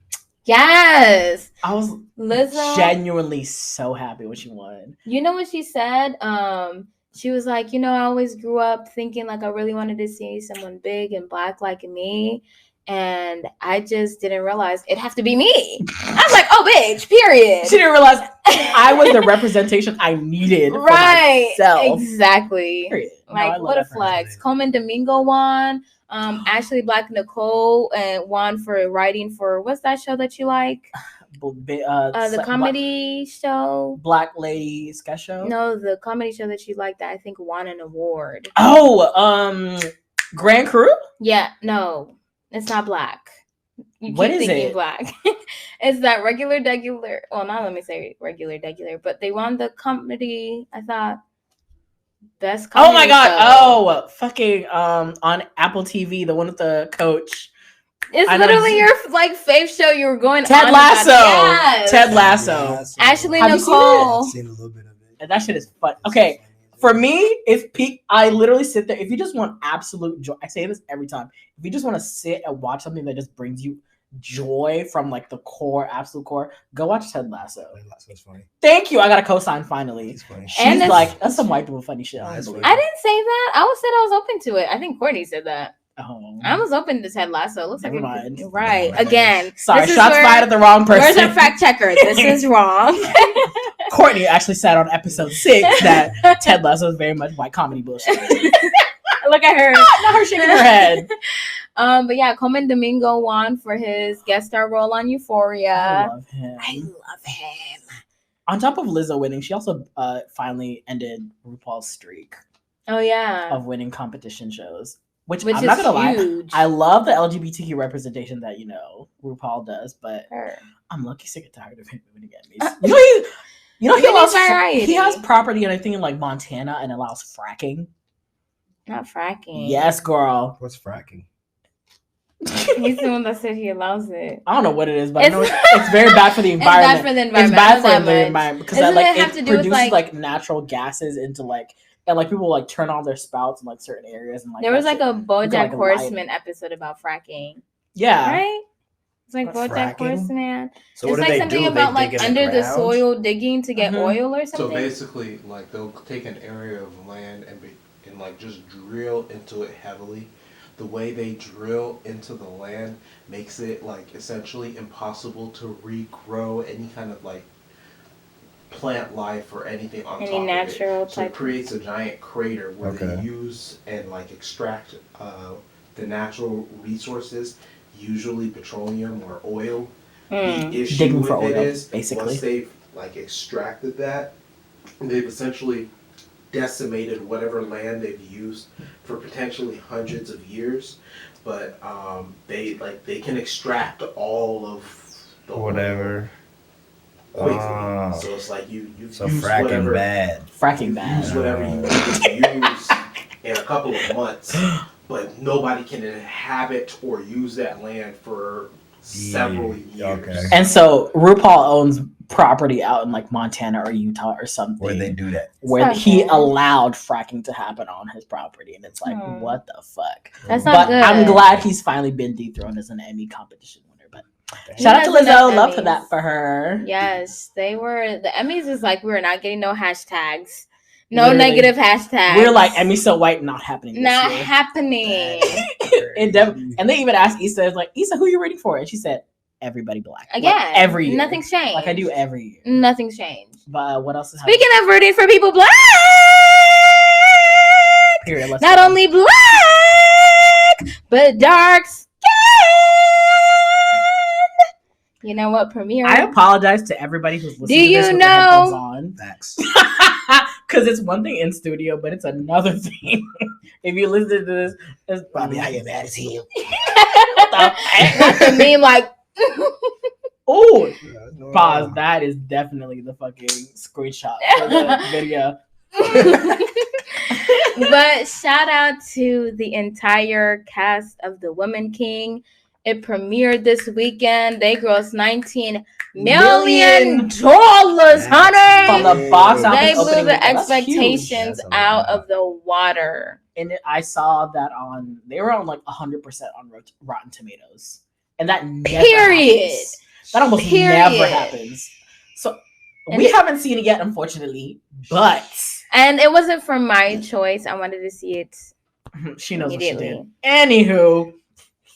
Yes. I was genuinely so happy when she won. You know what she said? She was like, I always grew up thinking like I really wanted to see someone big and Black like me. And I just didn't realize it'd have to be me. I was like, oh, bitch, period. She didn't realize I was the representation I needed for myself. Exactly. Period. Like, what a flex. Coleman Domingo won. Ashley Black Nicole won for writing for, what's that show that you like? The comedy show. Black Lady Sketch Show? No, the comedy show that you like that I think won an award. Oh, Grand Crew? Yeah, no, it's not Black. What is it? Black. It's that regular. Well, not let me say regular, but they won the comedy. I thought best comedy. Oh my god! Show. Oh, fucking on Apple TV, the one with the coach. It's literally your like fave show. You were going Ted on Lasso. Yes. Ted Lasso. Ashley Have Nicole. I've seen a little bit of it. And that shit is fun. Okay, for me, it's peak. I literally sit there. If you just want absolute joy, I say this every time. If you just want to sit and watch something that just brings you joy from like the core, absolute core, go watch Ted Lasso. Ted Lasso's funny. Thank you. I got a cosign finally. He's funny. She's like, that's some white people funny shit. I didn't say that. I was open to it. I think Courtney said that. Oh. I was open to Ted Lasso. It looks Never like mind. Right. Again. Sorry, shots fired at the wrong person. Where's our fact checker? This is wrong. Courtney actually said on episode 6 that Ted Lasso is very much white comedy bullshit. Look at her. Not her shaking her head. But yeah, Coleman Domingo won for his guest star role on Euphoria. I love him. On top of Lizzo winning, she also finally ended RuPaul's streak. Oh yeah. Of winning competition shows. Which I'm not gonna lie, I love the LGBTQ representation that RuPaul does, but I'm lucky sick and tired of him winning Emmys. You know, We need variety. he has property, and I think in like Montana, and allows fracking. Not fracking. Yes, girl. What's fracking? He's the one that said he allows it. I don't know what it is, but I know it's very bad for the environment. It's bad for the environment. It's bad Not for that the much. environment because Doesn't like it have it to do with, produces like- like natural gases into like, and like people like turn on their spouts in like certain areas, and like There was that like a shit- BoJack like, Horseman episode about fracking, yeah. right? It's like What's BoJack fracking? Horseman. So It's what do like they something do? about They like dig in under the ground? soil digging to get Mhm. oil or So something. basically, like they'll take an area of land and like just drill into it heavily. The way they drill into the land makes it like essentially impossible to regrow any kind of like plant life or anything on Any top natural of it. So it type. creates a giant crater where Okay. they use and like extract the natural resources, usually petroleum or oil. Mm. The issue Digging with for it oil, is basically. once they've like extracted that, they've essentially decimated whatever land they've used for potentially hundreds of years. But they can extract all of the oil Whatever. quickly. Ah. So it's like you've So used fracking whatever bad. Fracking bad. use whatever you need to use in a couple of months, but nobody can inhabit or use that land for several years. Okay. And so RuPaul owns property out in like Montana or Utah or something Where they do that. where That's he not good. allowed fracking to happen on his property, and it's like, Hmm. what the fuck? That's But not good. I'm glad he's finally been dethroned as an Emmy competition winner. But He shout out to has enough Lizzo, love for Emmys. that for her. Yes, they were. The Emmys is like, we're not getting no hashtags, no Literally. negative hashtags. We're like Emmy so white, not happening. This not year. happening. And they even asked Issa, like, Issa, who you rooting for? And she said, everybody black. Like, Again, every year. nothing's changed. Like I do every year. Nothing's changed. But what else is happening? Speaking of rooting for people black, Period. Let's not go. only black but dark skinned. You know what? Premiere. I apologize to everybody who's listening Do to this you with their headphones know- on. Facts. Because it's one thing in studio, but it's another thing if you listen to this. It's Bobby, I am mad as hell. Not the meme like. Oh, pause. That is definitely the fucking screenshot for the video. But shout out to the entire cast of The Woman King. It premiered this weekend. They grossed $19 million, honey. From the box office They blew opening the weekend. That's huge. expectations That's a out lot. of the water. And I saw that they were on like 100% on Rotten Tomatoes. And that never Period. happens. That almost Period. never happens. So And we it- haven't seen it yet, unfortunately. But And it wasn't from my choice. I wanted to see it. she knows what she did. Immediately. Anywho,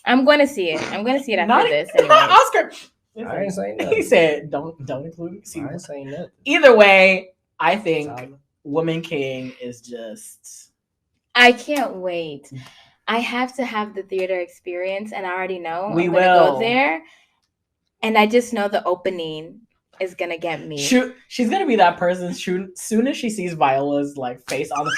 I'm going to see it. I'm going to see it after not this. Anyway. Oscar. I ain't saying He nothing. said, "Don't include me." See, I ain't saying nothing. either way, I think Solid. Woman King is just. I can't wait. I have to have the theater experience, and I already know We I'm gonna will. go there. And I just know the opening is gonna get me. Shoot, she's gonna be that person. Soon as she sees Viola's like face on the.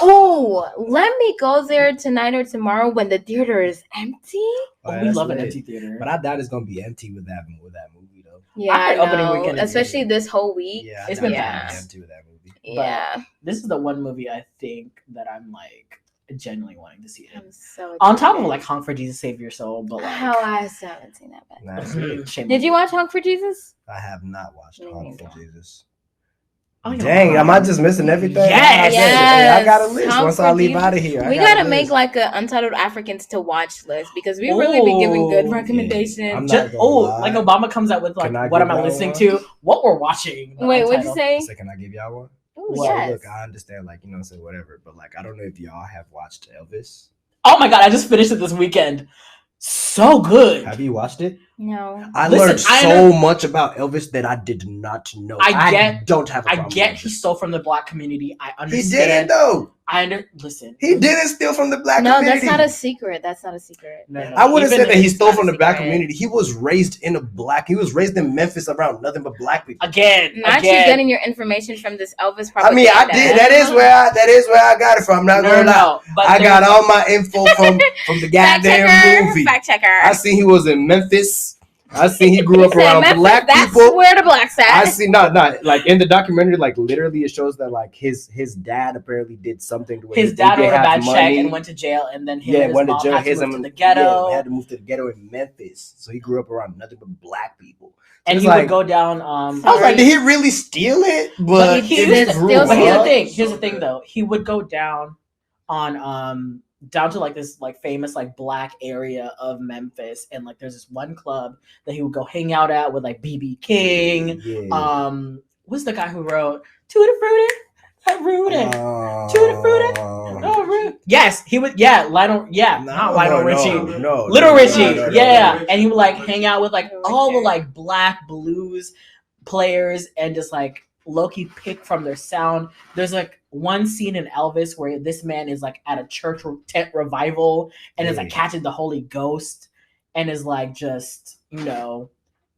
Oh, let me go there tonight or tomorrow when the theater is empty. Oh, we that's love an lit. empty theater. But I doubt it's gonna be empty with that movie though. Yeah, I I heard opening know. weekend is Especially good. this whole week. Yeah, It's I doubt been it's gonna be fast. empty with that movie. Yeah, This is the one movie I think that I'm like genuinely wanting to see it. I'm so On top of excited. like Honk for Jesus Save Your Soul, but like How I still haven't seen that. But Nah, it's lit. shame did on you watch Honk for Jesus? I have not watched Me Honk for neither. Jesus. Oh, you're Dang, right. am I just missing everything? Yes. Hey, I got a Yes. list Honk once for I leave Jesus. out of here. I We got a gotta make list. like a Untitled Africans to watch list because we really be giving good Ooh, recommendations. I'm not Just, gonna lie. like Obama comes out with like, Can I what give am I y'all listening one? to? What we're watching. the Wait, what'd you Untitled. say? So can I give y'all one? Ooh, So yes. look, I understand, like, you know, say whatever, but like, I don't know if y'all have watched Elvis. Oh my god, I just finished it this weekend. So good. Have you watched it? No. I Listen, learned I so much about Elvis that I did not know. I don't have. A I problem get with he Elvis. stole from the black community. I He understand. didn't though. Listen. He didn't steal from the black No, community. that's not a secret. That's not a secret. No, no. I wouldn't Even say that he it's stole not from a the black secret. community. He was raised in Memphis around nothing but black people. Again. Not you getting your information from this Elvis propaganda. I mean, I did. That is where I got it from. I'm not gonna lie. But I got there's- all my info from the Fact goddamn checker. movie. Fact checker. I seen he was in Memphis. I seen he grew up He said, around "Memphis, black that's people. where the blacks at." I see, not like in the documentary, like literally it shows that like his dad apparently did something to where His he dad didn't wrote a have bad check money. and went to jail, and then him Yeah, and his went to mom jail. had to His move to and the ghetto. had to move to the ghetto in Memphis. So he grew up around nothing but black people. So and it's he like, would go down. I was like, did he really steal it? But he if did he grew steal But here's the up, thing. Here's the thing, though. He would go down on down to like this like famous like black area of Memphis, and like there's this one club that he would go hang out at with like BB King. yeah. What's the guy who wrote Tutti Frutti? Rudy. Tutti Frutti? Oh, Rudy. Yes, he would. Yeah, Lionel. Yeah, not Lionel Richie. No, Little Richie. no, Yeah, and he would like hang out with like all the like black blues players and just like low-key pick from their sound. There's like one scene in Elvis where this man is like at a church tent revival and is like catching the Holy Ghost and is like just, you know,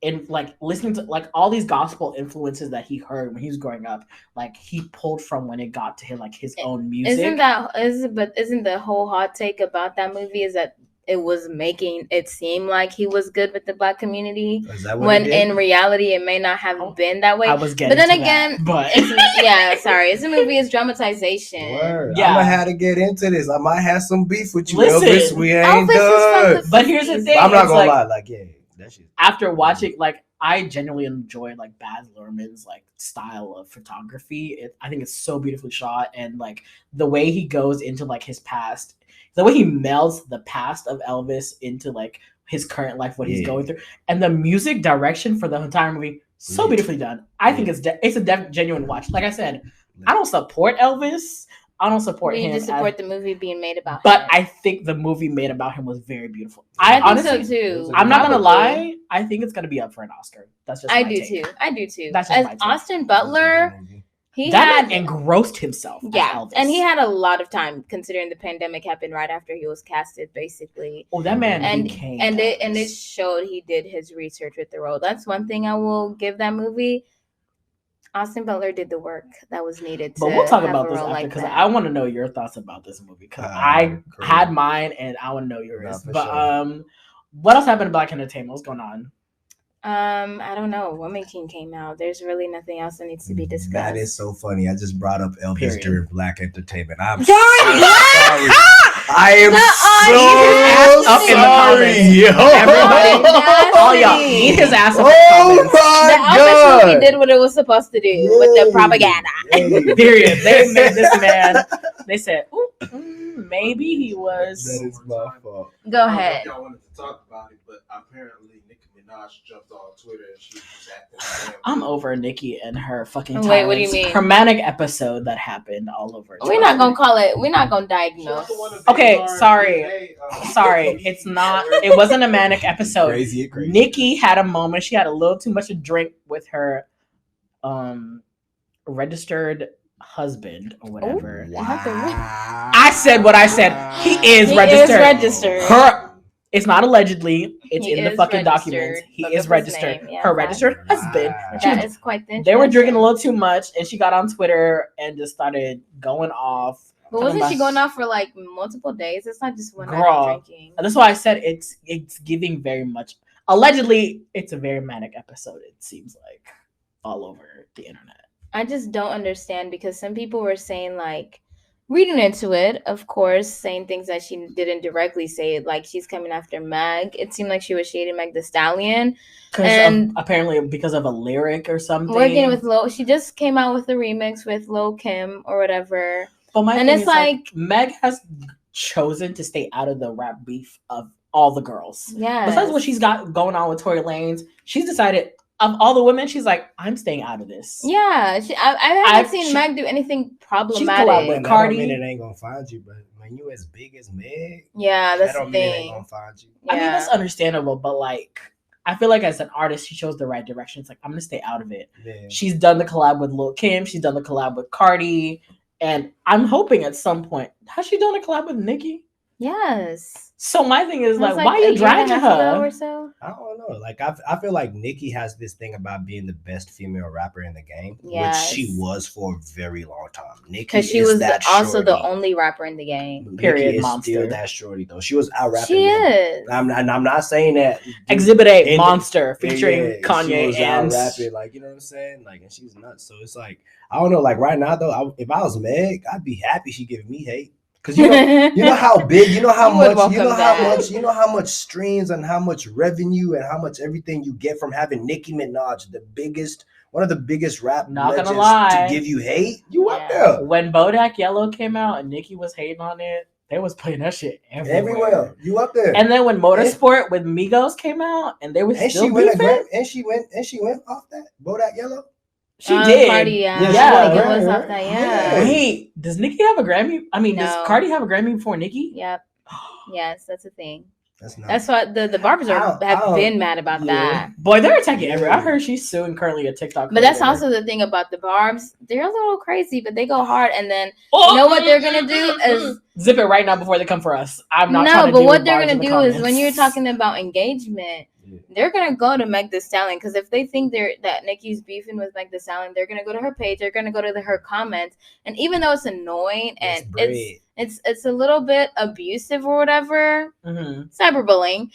and like listening to like all these gospel influences that he heard when he was growing up, like he pulled from when it got to him like his own music. Isn't the whole hot take about that movie is that it was making it seem like he was good with the black community when in reality it may not have been that way. I was getting, but then to again, that, but it's a movie. It's dramatization. Word. Yeah. I'm gonna have to get into this. I might have some beef with you, Listen, Elvis. We ain't Elvis is from done. the But here's the thing. I'm not it's gonna like, lie. Like, yeah, that shit. after watching, like, I genuinely enjoy like Baz Luhrmann's like style of photography. I think it's so beautifully shot, and like the way he goes into like his past, the way he melds the past of Elvis into like his current life, what he's going through, and the music direction for the entire movie, so beautifully done. I think it's a genuine watch. Like I said, I don't support Elvis. I don't support him. You just support the movie being made about him. But I think the movie made about him was very beautiful. I honestly, think so too. I'm not gonna lie. I think it's gonna be up for an Oscar. That's just I my do take. too. I do too. That's just As my take. Austin Butler, he that had man engrossed himself. as Elvis. and he had a lot of time considering the pandemic happened right after he was casted, basically. Oh, that man and became it showed he did his research with the role. That's one thing I will give that movie. Austin Butler did the work that was needed. But we'll talk about this after because I want to know your thoughts about this movie because I had mine and I want to know yours. But what else happened in Black entertainment? What's going on? I don't know. Woman King came out. There's really nothing else that needs to be discussed. That is so funny. I just brought up Elvis during Black entertainment. I'm Sorry. I am so sorry. Yo. Everybody, all y'all, eat his ass up. Oh The my Elvis god! movie did what it was supposed to do with the propaganda. Period. They made this man. They said, maybe he was. That is my fault. Go I don't know ahead. if y'all wanted to talk about it, but apparently Nicki Minaj jumped on Twitter and she was just acting. I'm over Nicki and her fucking. Wait, what do you mean? Her manic episode that happened all over. We're not gonna call it. We're not gonna diagnose. Okay, sorry. Sorry, it's not. It wasn't a manic episode. Crazy. Nicki had a moment. She had a little too much to drink with her, registered husband or whatever. Wow. I said what I said. He is registered. Her. It's not allegedly. It's in the fucking documents. He is registered. Yeah, her registered husband. That is quite interesting. They were drinking a little too much, and she got on Twitter and just started going off. But wasn't she going off for like multiple days? It's not just one night Girl, of drinking. And that's why I said it's giving very much. Allegedly, it's a very manic episode. It seems like all over the internet. I just don't understand because some people were saying like, reading into it, of course, saying things that she didn't directly say, like she's coming after Meg. It seemed like she was shading Meg Thee Stallion. And apparently because of a lyric or something. Working with Lil, she just came out with a remix with Lil Kim or whatever. But and it's like Meg has chosen to stay out of the rap beef of all the girls. Yeah. Besides what she's got going on with Tory Lanez, she's decided of all the women, she's like, I'm staying out of this. Yeah, I haven't seen Meg do anything problematic. With Cardi, that don't mean it ain't gonna find you, but when you as big as Meg, yeah, that's that don't the mean thing. it ain't gonna find you. Yeah. I mean, that's understandable, but like, I feel like as an artist, she chose the right direction. It's like, I'm gonna stay out of it. Yeah. She's done the collab with Lil Kim. She's done the collab with Cardi, and I'm hoping at some point, has she done a collab with Nicki? Yes. So my thing is like, why a are you dragging her? Or so? I don't know. Like I feel like Nicki has this thing about being the best female rapper in the game, Yes. which she was for a very long time Nicki Because she is was that also the shorty. only rapper in the game. Period, Nicki is monster. still that shorty though. She was out rapping. She is. I'm not saying that. Exhibit A, And- Monster, featuring yeah, Kanye she was out and rapping, like, you know what I'm saying, like, and she's nuts. So it's like, I don't know, like right now though, if I was Meg, I'd be happy she giving me hate, because you know how big, you know how You would much, you know welcome how that. much, you know how much streams and how much revenue and how much everything you get from having Nicki Minaj, one of the biggest rap Not gonna legends, lie. to give you hate. You up Yeah. there when Bodak Yellow came out and Nicki was hating on it, they was playing that shit everywhere. You up there. And then when Motorsport with Migos came out and they was And still she went beefing, and she went off that Bodak Yellow. she did. Cardi, yeah. Yeah, she I won think a it was Grammy, off that, right? yeah. Wait, does Nicki have a Grammy? I mean, does No. Cardi have a Grammy before Nicki? Yep. Yes, that's a thing. That's not. That's what the barbers have been mad about that. Boy, they're attacking Yeah. everyone. I heard she's suing currently a TikTok. But that's creator. also the thing about the barbs. They're a little crazy, but they go hard. And then you know what they're gonna do is zip it right now before they come for us. I'm not. no, trying to but deal what with they're bars gonna in the do is when comments. you're talking about engagement, Yeah. they're gonna go to Meg Thee Stallion, because if they think that Nicki's beefing with Meg Thee Stallion, they're gonna go to her page, they're gonna go to her comments, and even though it's annoying That's and bread. it's a little bit abusive or whatever, Mhm. cyberbullying,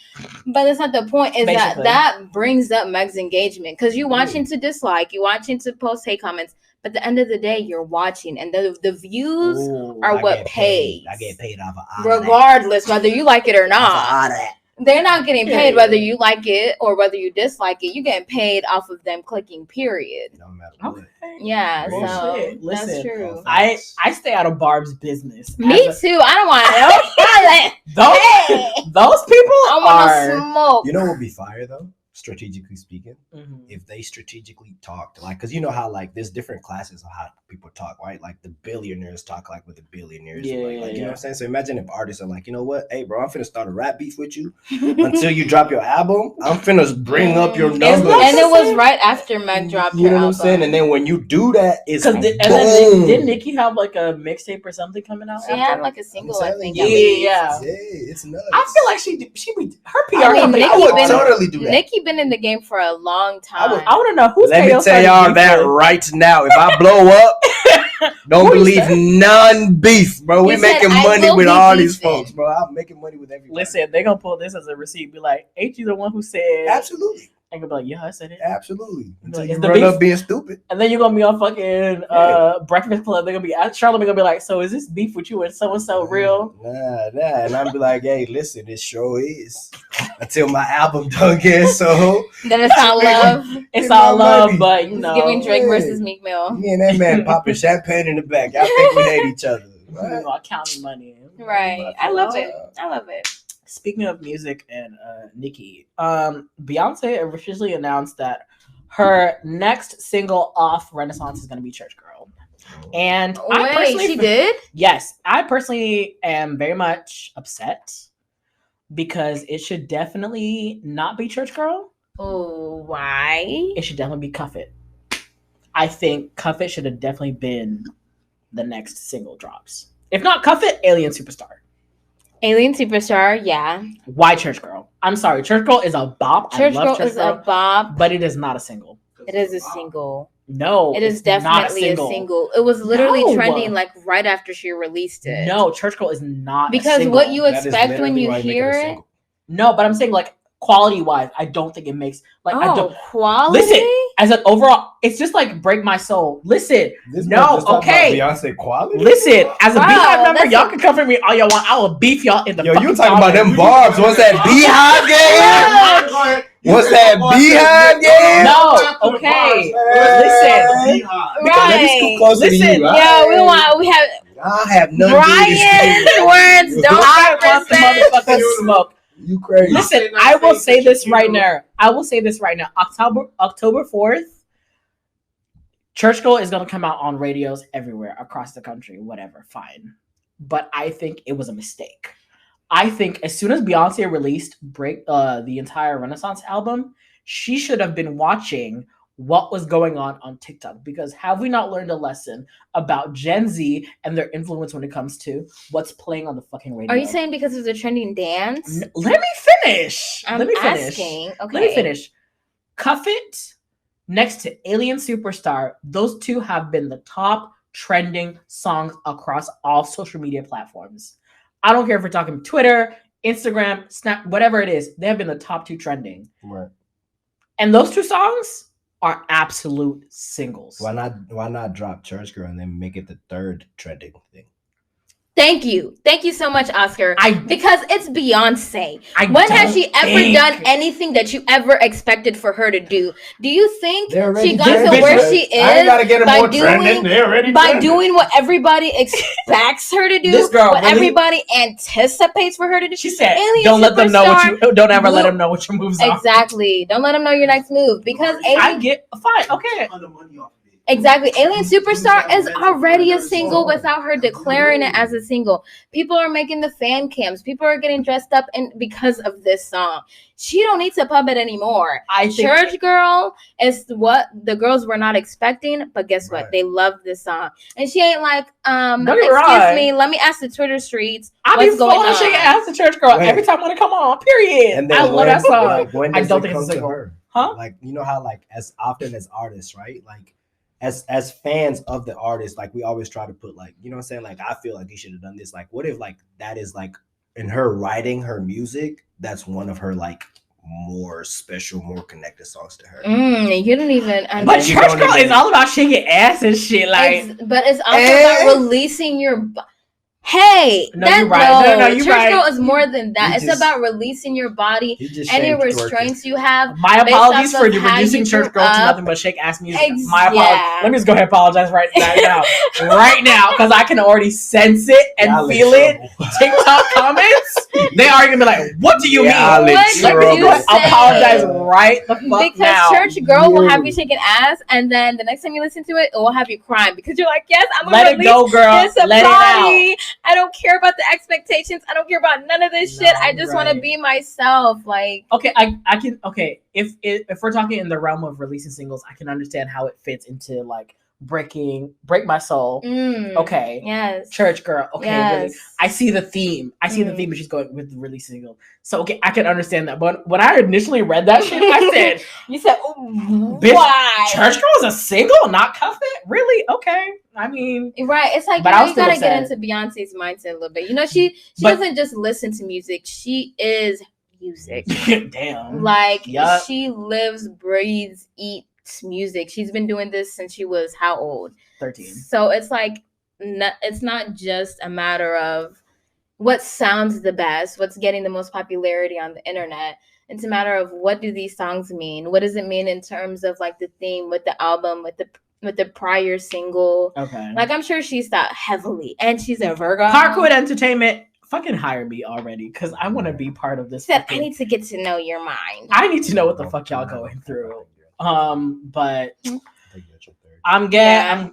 but that's not the point. Is Basically. that brings up Meg's engagement, because you watching to dislike, you watching to post hate comments, but at the end of the day, you're watching, and the views Ooh, are I what get pays. I get paid off of all of that. regardless whether you like it or Off of not. all that. They're not getting Yeah, paid yeah. whether you like it or whether you dislike it. You're getting paid off of them clicking, period. No matter what. Okay. Yeah, Bullshit. so Listen, that's true. I stay out of Barb's business. Me As too. I don't want to know. those Hey! those people I want are. to smoke. You know what would be fire though? Strategically speaking, Mhm. if they strategically talked, like, because you know how like there's different classes of how people talk, right? Like the billionaires talk like with the billionaires, Yeah, like, you know yeah. what I'm saying. So imagine if artists are like, you know what, hey bro, I'm finna start a rap beef with you until you drop your album. I'm finna bring up your numbers. And it was right after Meg dropped You her know what I'm album. saying? And then when you do that, it's Because boom. didn't Nicki have like a mixtape or something coming out? She had like a single, I think. you. at least. Yeah. Yeah, it's nuts. I feel like she be her PR I mean, company. Nicki I would been- totally do that. Nicki been in the game for a long time. I want to know who's Let me KO tell y'all started that beefing. right now. If I blow up, don't What you believe said? none beef, bro. We He said, making "I money will with be all these beefing." folks, bro. I'm making money with everybody. Listen, they gonna pull this as a receipt. Be like, ain't you the one who said? Absolutely. And gonna be like, yeah, I said it. Absolutely. Until Like, you it's the run beef. up being stupid. And then you're gonna be on fucking Yeah. Breakfast Club. They're gonna be Charlotte gonna be like, so is this beef with you and so real? Nah. And I'm be like, hey, listen, it sure is. Until my album done get so. Then it's all love. It's Get all my love, money. but you It's know, giving Drake Yeah. versus Meek Mill. Me and that man popping champagne in the back. Y'all think we hate each other. you Right? know, counting money. Right. I love it. I love it. Speaking of music and Nicki, Beyonce officially announced that her next single off Renaissance is going to be Church Girl. And I Wait, personally she did? Yes, I personally am very much upset because it should definitely not be Church Girl. Oh, why? It should definitely be Cuff It. I think Cuff It should have definitely been the next single drops. If not Cuff It, Alien Superstar. Alien Superstar, yeah. Why Church Girl? I'm sorry, Church Girl is a bop. Church I love Girl Church is Girl, a bop. but it is not a single. It is a single. No, It is it's not definitely a single. It was literally No. trending like right after she released it. No, Church Girl is not a Because single. what you That is expect when literally you why make hear a it. single. No, but I'm saying like quality wise, I don't think it makes like I don't quality. listen as an overall. It's just like Break My Soul. Listen, This No, man just talked about okay. Beyonce quality. listen. As a Wow, Beehive member, that's y'all a- can come for me all y'all want. I will beef y'all in the. Yo, you fucking talking about them comments. barbs? What's that Beehive game? What's that Beehive game? No, okay. Listen, Let me scoot closer to Listen, you. Yeah, we have I have none Brian's words. Don't I want the represent. motherfucking smoke. You crazy? Listen, I will say this right now. I will say this right now. October 4th, Church Girl is gonna come out on radios everywhere across the country. Whatever, fine. But I think it was a mistake. I think as soon as Beyonce released the entire Renaissance album, she should have been watching what was going on TikTok, because have we not learned a lesson about Gen Z and their influence when it comes to what's playing on the fucking radio? Are you saying because of the trending dance? Let me finish. I'm Let me finish. asking. Okay. Let me finish. Cuff It next to Alien Superstar, those two have been the top trending songs across all social media platforms. I don't care if we're talking Twitter, Instagram, Snap, whatever it is. They have been the top 2 trending. Right. And those 2 songs are absolute singles. Why not drop Church Girl and then make it the 3rd trending thing? Thank you so much, Oscar. Because it's Beyonce. When has she ever done anything that you ever expected for her to do? Do you think she got to where she is by doing what everybody expects her to do? What everybody anticipates for her to do? She said, "Don't let them know what you. Don't ever let them know what your moves are." Exactly. Don't let them know your next move because I get fine. Okay. Exactly. Alien Superstar is already a single without her declaring it as a single. People are making the fan cams. People are getting dressed up because of this song. She don't need to pub it anymore. Church Girl is what the girls were not expecting, but guess what? They love this song. And she ain't like, excuse me, let me ask the Twitter streets. What's going on? She ask the Church Girl every time I want to come on. Period. I love that song. Like, I don't think it's a single. Huh? Like, you know how like as often as artists, right? Like as fans of the artist, like we always try to put like, you know what I'm saying? Like, I feel like you should have done this. Like, what if like that is like in her writing her music, that's one of her like more special, more connected songs to her. You don't even understand. But Church Girl is all about shaking ass and shit. Like, but it's also about releasing your Hey, no, you're right. No, you're Church right. Girl is more than that. It's about releasing your body, any restraints you have. My apologies for reducing Church Girl to nothing but shake ass music. My apologies. Let me just go ahead and apologize right now. Right now, because I can already sense it and feel it. TikTok comments, they are going to be like, what do you mean? Let me apologize right the fuck now. Because Church Girl will have you shaking ass, and then the next time you listen to it, it will have you crying because you're like, yes, I'm going to release go, girl. This Let body. It out. I don't care about the expectations. I don't care about none of this shit. I just want to be myself. Like, okay, I can. Okay, if we're talking in the realm of releasing singles, I can understand how it fits into like Break My Soul. Okay. Yes. Church Girl. Okay. Yes. Really, I see the theme. I see the theme, but she's going with the release single. So okay, I can understand that. But when I initially read that shit, I said, "You said, bitch, why? Church Girl is a single, not Cuff It? Really? Okay. I mean, right? It's like, you know, you gotta get into Beyonce's mindset a little bit. You know, she doesn't just listen to music; she is music. Damn. Like she lives, breathes, eats music. She's been doing this since she was how old? 13. So it's like, it's not just a matter of what sounds the best, what's getting the most popularity on the internet. It's a matter of what do these songs mean? What does it mean in terms of like the theme with the album, with the prior single? Okay. Like, I'm sure she's thought heavily, and she's a Virgo. Parkwood Entertainment, fucking hire me already, because I want to be part of this. I need to get to know your mind. I need to know what the fuck y'all going through. But I'm glad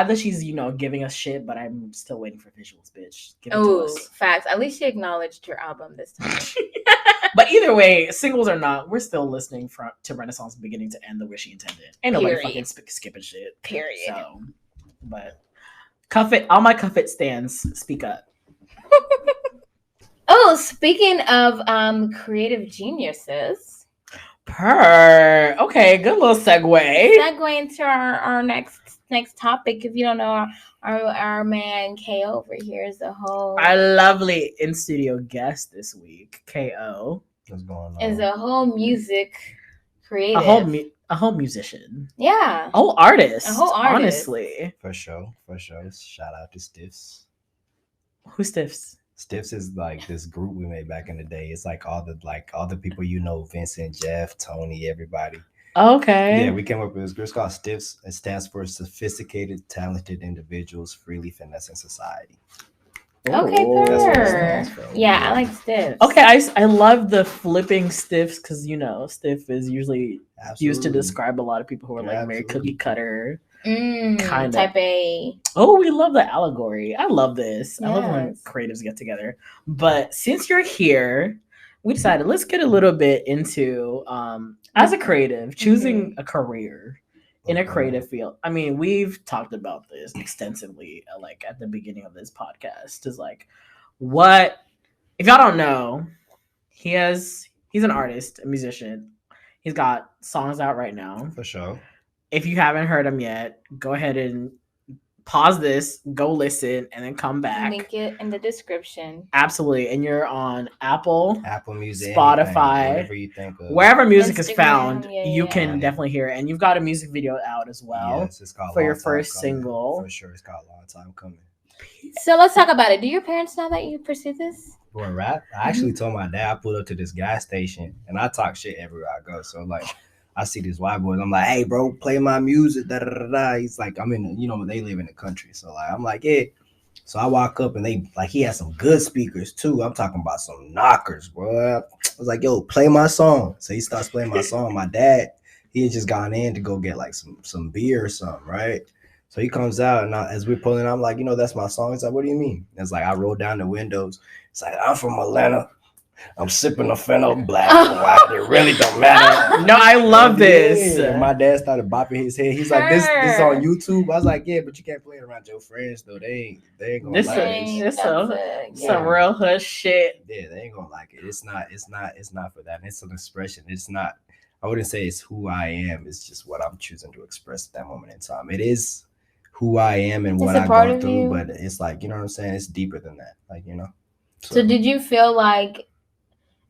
that she's, you know, giving us shit, but I'm still waiting for visuals, bitch. Oh, facts. At least she acknowledged her album this time. But either way, singles or not, we're still listening to Renaissance beginning to end the way she intended. Ain't nobody fucking skipping shit. Period. So, but Cuff It, all my Cuff It stands, speak up. Oh, speaking of creative geniuses. Okay, good little segue. Segue into our next topic. If you don't know, our man KO over here is our lovely in studio guest this week. KO. What's going on? Is a whole music creative. A whole musician. Yeah. A whole artist. A whole artist. Honestly. For sure. Shout out to Stiffs. Who Stiffs? Stiffs is like this group we made back in the day. It's like all the people, you know, Vincent, Jeff, Tony, everybody. Okay. Yeah, we came up with this group. It's called Stiffs. It stands for Sophisticated, Talented Individuals Freely Finessing Society. Okay, yeah, I like Stiffs. Okay, I love the flipping stiffs because, you know, stiff is usually used to describe a lot of people who are like very cookie cutter. Kind of type A. Oh, we love the allegory. I love this. Yes. I love when creatives get together. But since you're here, we decided let's get a little bit into as a creative, choosing a career in a creative field. I mean, we've talked about this extensively, like at the beginning of this podcast. Is like, what if y'all don't know? He's an artist, a musician. He's got songs out right now. For sure. If you haven't heard them yet, go ahead and pause this, go listen, and then come back. Link it in the description. Absolutely. And you're on Apple Music, Spotify, anything, whatever you think of. wherever music is Instagram, found, yeah, you yeah. can definitely hear it. And you've got a music video out as well. Yes, it's called for your Long Time first Coming. single. For sure, it's called Long Time Coming. So let's talk about it. Do your parents know that you pursue this? For rap, I actually told my dad I pulled up to this gas station and I talk shit everywhere I go. So like, I see these white boys. I'm like, hey, bro, play my music. Da, da, da, da. He's like, I'm in, they live in the country. So like, I'm like, yeah. So I walk up and they like, he has some good speakers too. I'm talking about some knockers, bro. I was like, yo, play my song. So he starts playing my song. My dad, he had just gone in to go get like some beer or something, right? So he comes out and as we're pulling, I'm like, that's my song. He's like, what do you mean? It's like, I rolled down the windows. It's like, I'm from Atlanta. I'm sipping a fennel, black and white. It really don't matter. No, I love this. Yeah. My dad started bopping his head. He's like, this on YouTube. I was like, yeah, but you can't play it around your friends though. They ain't gonna like it. This some real hush shit. Yeah, they ain't gonna like it. It's not for that. It's an expression. It's not. I wouldn't say it's who I am. It's just what I'm choosing to express at that moment in time. It is who I am and what I go through, but it's like, you know what I'm saying? It's deeper than that. Like, So did you feel like,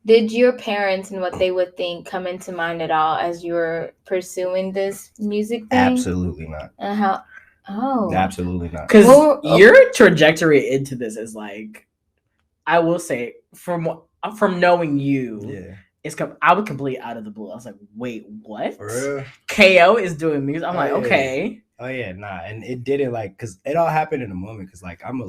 did your parents and what they would think come into mind at all as you were pursuing this music thing? Absolutely not. And how? Oh, absolutely not. Because your trajectory into this is like, I will say, from knowing you, yeah, I was completely out of the blue. I was like, wait, what? For real? KO is doing music. I'm like, okay. Oh yeah, nah, and it didn't like, cause it all happened in a moment. Cause like I'm a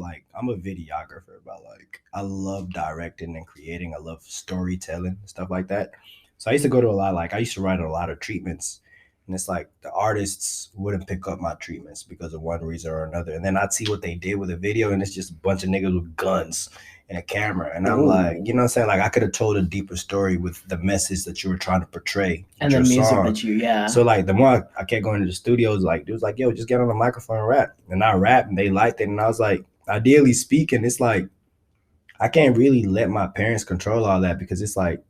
videographer, but like I love directing and creating. I love storytelling and stuff like that. So I used to go to a lot. Like I used to write a lot of treatments, and it's like the artists wouldn't pick up my treatments because of one reason or another. And then I'd see what they did with a video, and it's just a bunch of niggas with guns and a camera. And I'm like, you know what I'm saying? Like I could have told a deeper story with the message that you were trying to portray. And the music song. that you, yeah. So like the more I kept going to the studios, like dudes like, yo, just get on the microphone and rap. And I rap and they liked it. And I was like, ideally speaking, it's like I can't really let my parents control all that, because it's like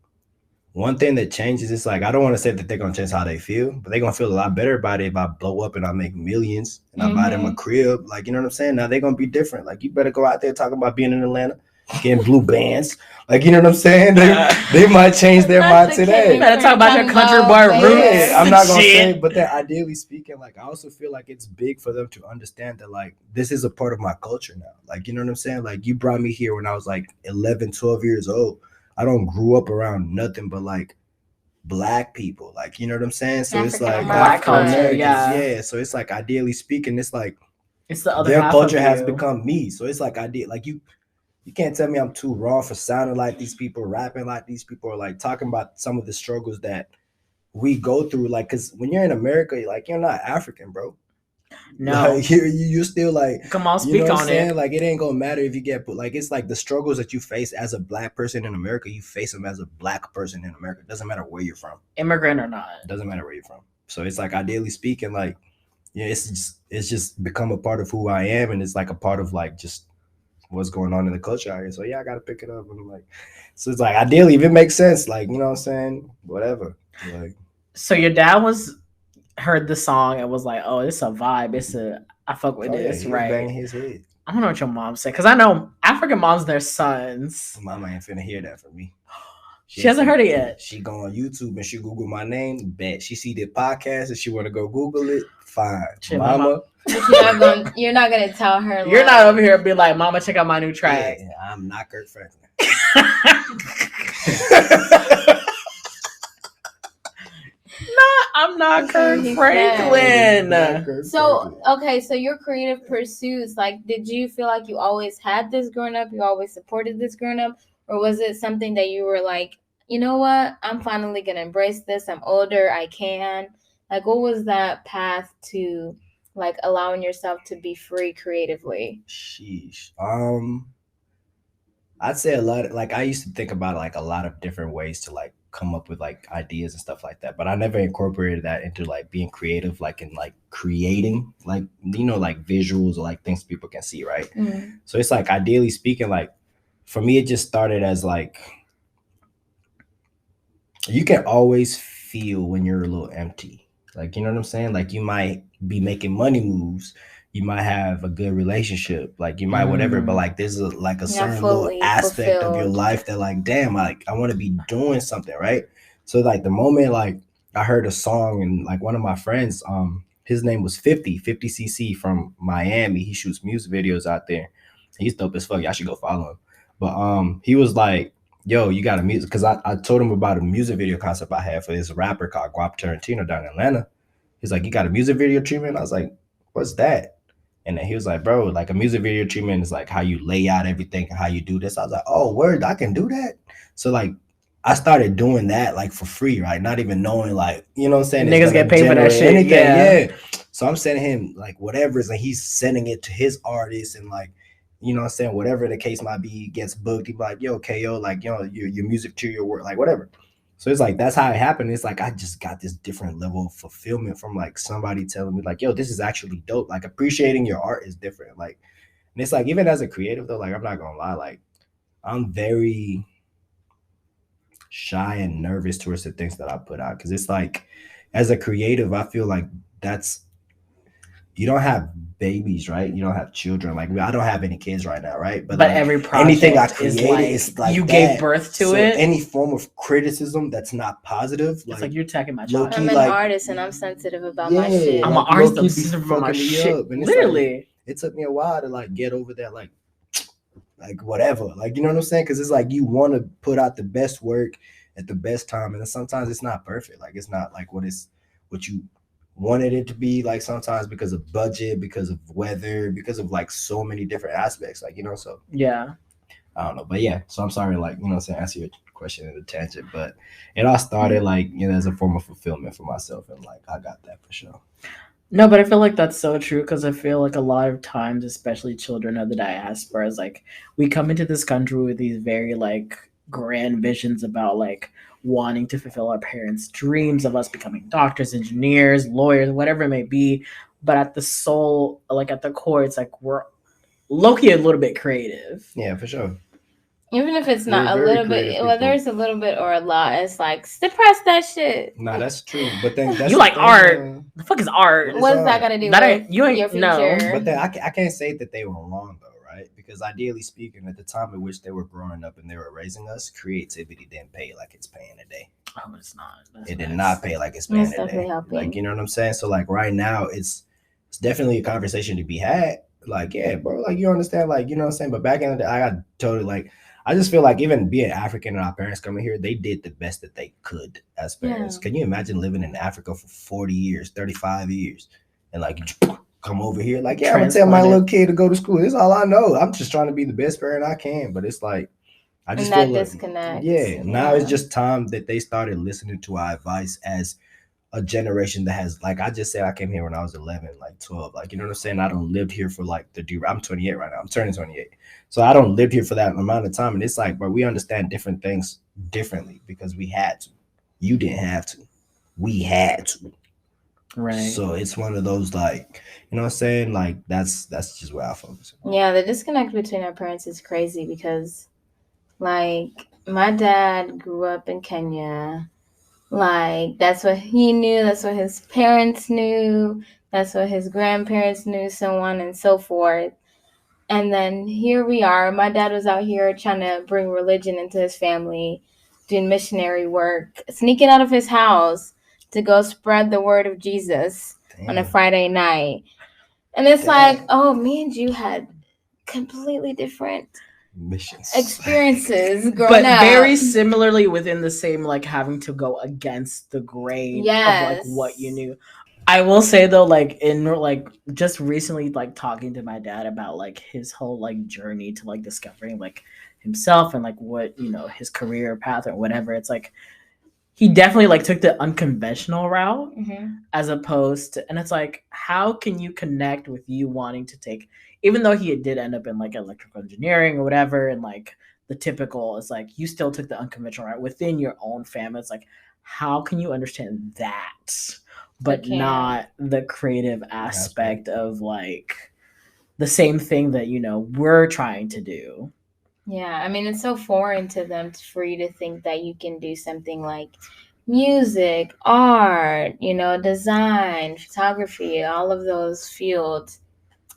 one thing that changes, it's like I don't want to say that they're gonna change how they feel, but they're gonna feel a lot better about it if I blow up and I make millions and I buy them a crib. Like, you know what I'm saying? Now they're gonna be different. Like, you better go out there talking about being in Atlanta, getting blue bands. Like, you know what I'm saying? They might change their mind today. You better talk about your country boy roots. Yeah, I'm not gonna say, but then ideally speaking, like I also feel like it's big for them to understand that like this is a part of my culture now. Like, you know what I'm saying? Like, you brought me here when I was like 11, 12 years old. I don't grew up around nothing but like black people. Like, you know what I'm saying? So it's like black culture, yeah. So it's like ideally speaking, it's like it's the other their half culture of has you. become me. So it's like you can't tell me I'm too raw for sounding like these people, rapping like these people, or like talking about some of the struggles that we go through. Like, because when you're in America, like you're not African, bro. No, like, you're still like, come on, speak on it. Like, it ain't gonna matter if you get put. Like, it's like the struggles that you face as a black person in America, you face them as a black person in America. It doesn't matter where you're from, immigrant or not. It doesn't matter where you're from. So it's like ideally speaking, like, yeah, it's just become a part of who I am, and it's like a part of like just what's going on in the culture out here. So yeah, I gotta pick it up, and I'm like, so it's like ideally if it makes sense, like, you know what I'm saying, whatever. Like, so your dad heard the song and was like, oh, it's a vibe, I fuck with this, yeah, right? Banging his head. I don't know what your mom said, because I know African moms, their sons. Mama ain't finna hear that from me. She hasn't heard it yet. She go on YouTube and she Google my name. Bet she see the podcast and she want to go Google it. Fine, Mama. You're not gonna tell her. You're not over here and be like, Mama, check out my new track. Yeah, I'm not Kirk Franklin. I'm not Kirk Franklin. So, okay, so your creative pursuits, like, did you feel like you always had this growing up? You always supported this growing up? Or was it something that you were like, you know what? I'm finally going to embrace this. I'm older. I can. Like, what was that path to, like, allowing yourself to be free creatively? Sheesh. I'd say a lot. Like, I used to think about like a lot of different ways to like come up with like ideas and stuff like that, but I never incorporated that into like being creative, like in like creating, like, you know, like visuals or like things people can see, right? Mm-hmm. So it's like ideally speaking, like for me, it just started as like, you can always feel when you're a little empty. Like, you know what I'm saying? Like, you might be making money moves. You might have a good relationship. Like, you might whatever, but like, there's like a certain little fully aspect of your fulfilled. life that like, damn, like I want to be doing something, right? So like the moment like I heard a song and like one of my friends, his name was 50cc from Miami. He shoots music videos out there. He's dope as fuck. Y'all should go follow him. But he was like, yo, you got a music, because I told him about a music video concept I had for this rapper called Guap Tarantino down in Atlanta. He's like, you got a music video treatment? I was like, what's that? And then he was like, bro, like a music video treatment is like how you lay out everything and how you do this. I was like, oh, word, I can do that. So like I started doing that like for free, right? Not even knowing, like, you know what I'm saying? Niggas get paid for that shit. Anything, Yeah. So I'm sending him like whatever, and he's sending it to his artists, and like, you know what I'm saying, whatever the case might be, he gets booked. He be like, yo, KO, like, you know, your music to your work, like whatever. So it's like that's how it happened. It's like I just got this different level of fulfillment from like somebody telling me like, yo, this is actually dope. Like appreciating your art is different. Like, and it's like even as a creative though, like I'm not gonna lie, like I'm very shy and nervous towards the things that I put out, because it's like as a creative, I feel like that's, you don't have babies, right? You don't have children. Like I don't have any kids right now, right? But like, every project anything I is created is like you that. gave birth to So it. any form of criticism that's not positive, It's like you're attacking my child. low-key, I'm an like, artist and I'm sensitive about my shit. I'm like, an artist. low-key I'm be sensitive about my fucking me shit. up. And it's Literally. like, it took me a while to like get over that, like whatever, like, you know what I'm saying? Because it's like you want to put out the best work at the best time, and then sometimes it's not perfect. Like it's not like what you wanted it to be, like sometimes because of budget, because of weather, because of like so many different aspects, like, you know. So Yeah. I don't know, but yeah. So I'm sorry, like, you know what I'm saying, answer your question in a tangent, but it all started like, you know, as a form of fulfillment for myself, and like I got that for sure. No, but I feel like that's so true, because I feel like a lot of times, especially children of the diaspora, is like we come into this country with these very like grand visions about like wanting to fulfill our parents' dreams of us becoming doctors, engineers, lawyers, whatever it may be. But at the soul, like at the core, it's like we're low-key a little bit creative. Yeah, for sure. Even if it's not We're a very little bit, creative whether people. it's a little bit or a lot, it's like suppress that shit. Nah, that's true. But then that's You the like thing, art. man. The fuck is art? What What's is that art? got to do That with ain't you ain't your no. future? But then I can't say that they were wrong though, right? Because ideally speaking, at the time in which they were growing up and they were raising us, creativity didn't pay like it's paying today. Oh, it's not. It did not pay like it's paying It's today. definitely helping. Like, you know what I'm saying? So like right now, it's definitely a conversation to be had. Like, yeah, bro, like you understand, like, you know what I'm saying? But back in the day, I got totally like, I just feel like even being African and our parents coming here, they did the best that they could as parents. Yeah. Can you imagine living in Africa for 40 years, 35 years, and like come over here? Like, yeah, I'm gonna tell my Transplanted. little kid to go to school. This is all I know. I'm just trying to be the best parent I can. But it's like, I just And feel that like, disconnect. yeah, now it's Yeah. just time that they started listening to our advice as a generation that has, like I just said, I came here when I was 11, like 12, like, you know what I'm saying? I don't lived here for like I'm 28 right now. I'm turning 28. So I don't live here for that amount of time. And it's like, bro, we understand different things differently because we had to. You didn't have to. We had to. Right. So it's one of those, like, you know what I'm saying? Like that's just where I focus. Yeah, the disconnect between our parents is crazy because, like, my dad grew up in Kenya. Like, that's what he knew. That's what his parents knew. That's what his grandparents knew, so on and so forth. And then here we are. My dad was out here trying to bring religion into his family, doing missionary work, sneaking out of his house to go spread the word of Jesus on a Friday night. And it's like, oh, me and you had completely different missions, experiences growing but up. very similarly within the same, like having to go against the grain of like what you knew. I will say though, like in like just recently, like talking to my dad about like his whole like journey to like discovering like himself and like what, you know, his career path or whatever. It's like he definitely like took the unconventional route as opposed to, and it's like, how can you connect with you wanting to take, even though he did end up in like electrical engineering or whatever, and like the typical, it's like you still took the unconventional route within your own family. It's like, how can you understand that, but not the creative aspect of like the same thing that, you know, we're trying to do? Yeah, I mean, it's so foreign to them for you to think that you can do something like music, art, design, photography, all of those fields,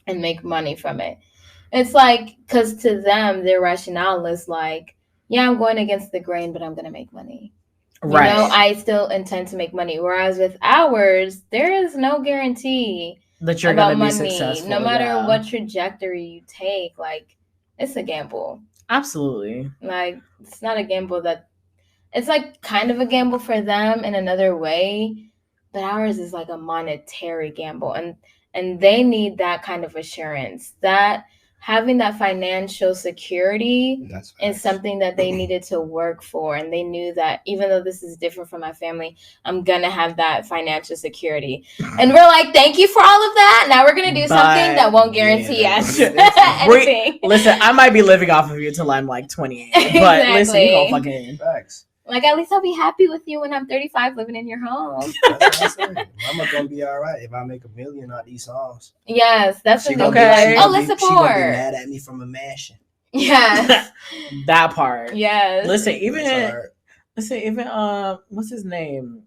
and make money from it. It's like, because to them, their rationale is like, yeah, I'm going against the grain, but I'm going to make money. Right. I still intend to make money. Whereas with ours, there is no guarantee That you're about gonna be money. successful. No matter yeah. what trajectory you take, like, it's a gamble. Absolutely. Like, it's not a gamble that, it's like kind of a gamble for them in another way, but ours is like a monetary gamble. And they need that kind of assurance, that having that financial security That's is facts. something that they needed to work for. And they knew that even though this is different from my family, I'm gonna have that financial security. And we're like, thank you for all of that. Now we're gonna do something that won't guarantee us anything. Listen, I might be living off of you till I'm like 28, but listen, you gonna fucking Facts. Like, at least I'll be happy with you when I'm 35 living in your home. That's what I said. Mama gonna be all right if I make $1 million on these songs. Yes, that's She what gonna they'll be- be she like. Oh, gonna let's be- She gonna be support. mad at me from a mansion. Yes. that part. Yes. Listen, That's hard. what's his name?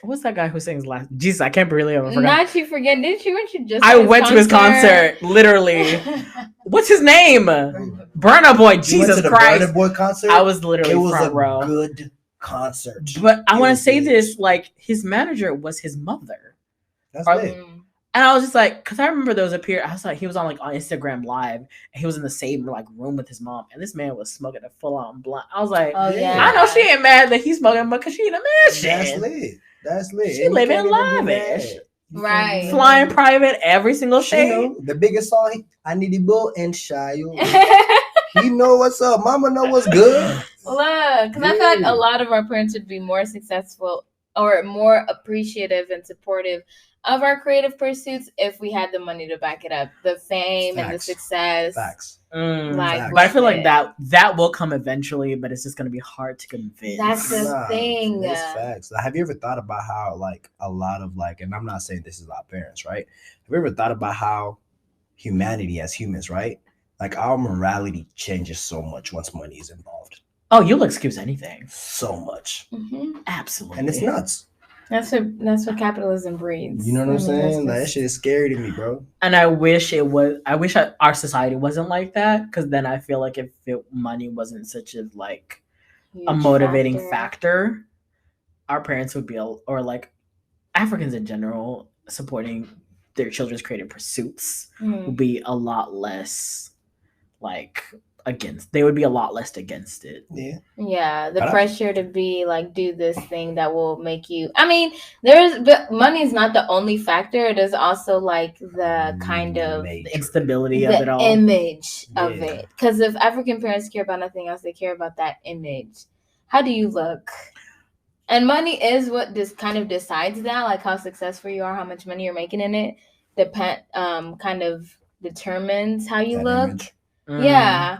What's that guy who sings last? Jesus, I can't believe I forgot. Not you forget. Didn't you when you just I went to his concert, literally. What's his name? Burna Boy. You went Jesus to the Christ. Burna Boy concert. I was literally It was front a row. good concert. But I It want to was say good. this, like, his manager was his mother. That's Are- lit. And I was just like, because I remember there was a period, I was like, he was on Instagram Live, and he was in the same like room with his mom, and this man was smoking a full on blunt. I was like, Oh, yeah. I know she ain't mad that he's smoking, but because she in a That's mansion, lit. That's lit. She And you living can't even be lavish. mad. You can't Right. be flying mad. private every single You day. know, the biggest song, I need a bull and shy. He know what's up. Mama know what's good. Look, because I feel like a lot of our parents would be more successful or more appreciative and supportive of our creative pursuits if we had the money to back it up, the fame and the Facts. success. Facts. Like, But I feel like shit. that will come eventually, but it's just gonna be hard to convince. That's the thing. It's facts. Like, have you ever thought about how, like, a lot of, like, and I'm not saying this is our parents, right? Have you ever thought about how humanity as humans, right? Like, our morality changes so much once money is involved. Oh, you'll excuse anything. So much. Mhm. Absolutely. And it's nuts. That's what capitalism breeds. You know what I'm I mean, saying? Like, that's that shit is scary to me, bro. And I wish our society wasn't like that, because then I feel like if money wasn't such a like huge a motivating factor, our parents would be or like Africans in general supporting their children's creative pursuits would be a lot less like they would be a lot less against it. Yeah. Yeah, the But pressure to be like, do this thing that will make you. I mean, but money is not the only factor. It is also like the kind of Major. The instability of it the all. image of Yeah. it. Because if African parents care about nothing else, they care about that image. How do you look? And money is what kind of decides that, like how successful you are, how much money you're making in it. Kind of determines how you That look. image. Yeah.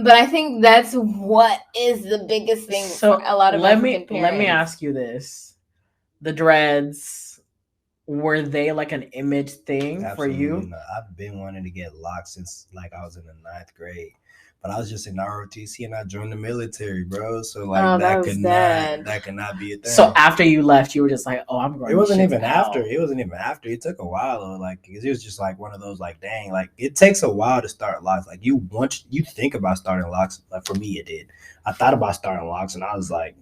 But I think that's what is the biggest thing So for a lot of African parents. let me ask you this: the dreads, were they like an image thing for you? Absolutely not. I've been wanting to get locked since like I was in the 9th grade. But I was just in ROTC and I joined the military, bro. So like that could not be a thing. So after you left, you were just like, "Oh, I'm going." It wasn't even now. after. It wasn't even after. It took a while though. Like it was just like one of those like, dang, like it takes a while to start locks. Like you think about starting locks. Like for me, it did. I thought about starting locks and I was like,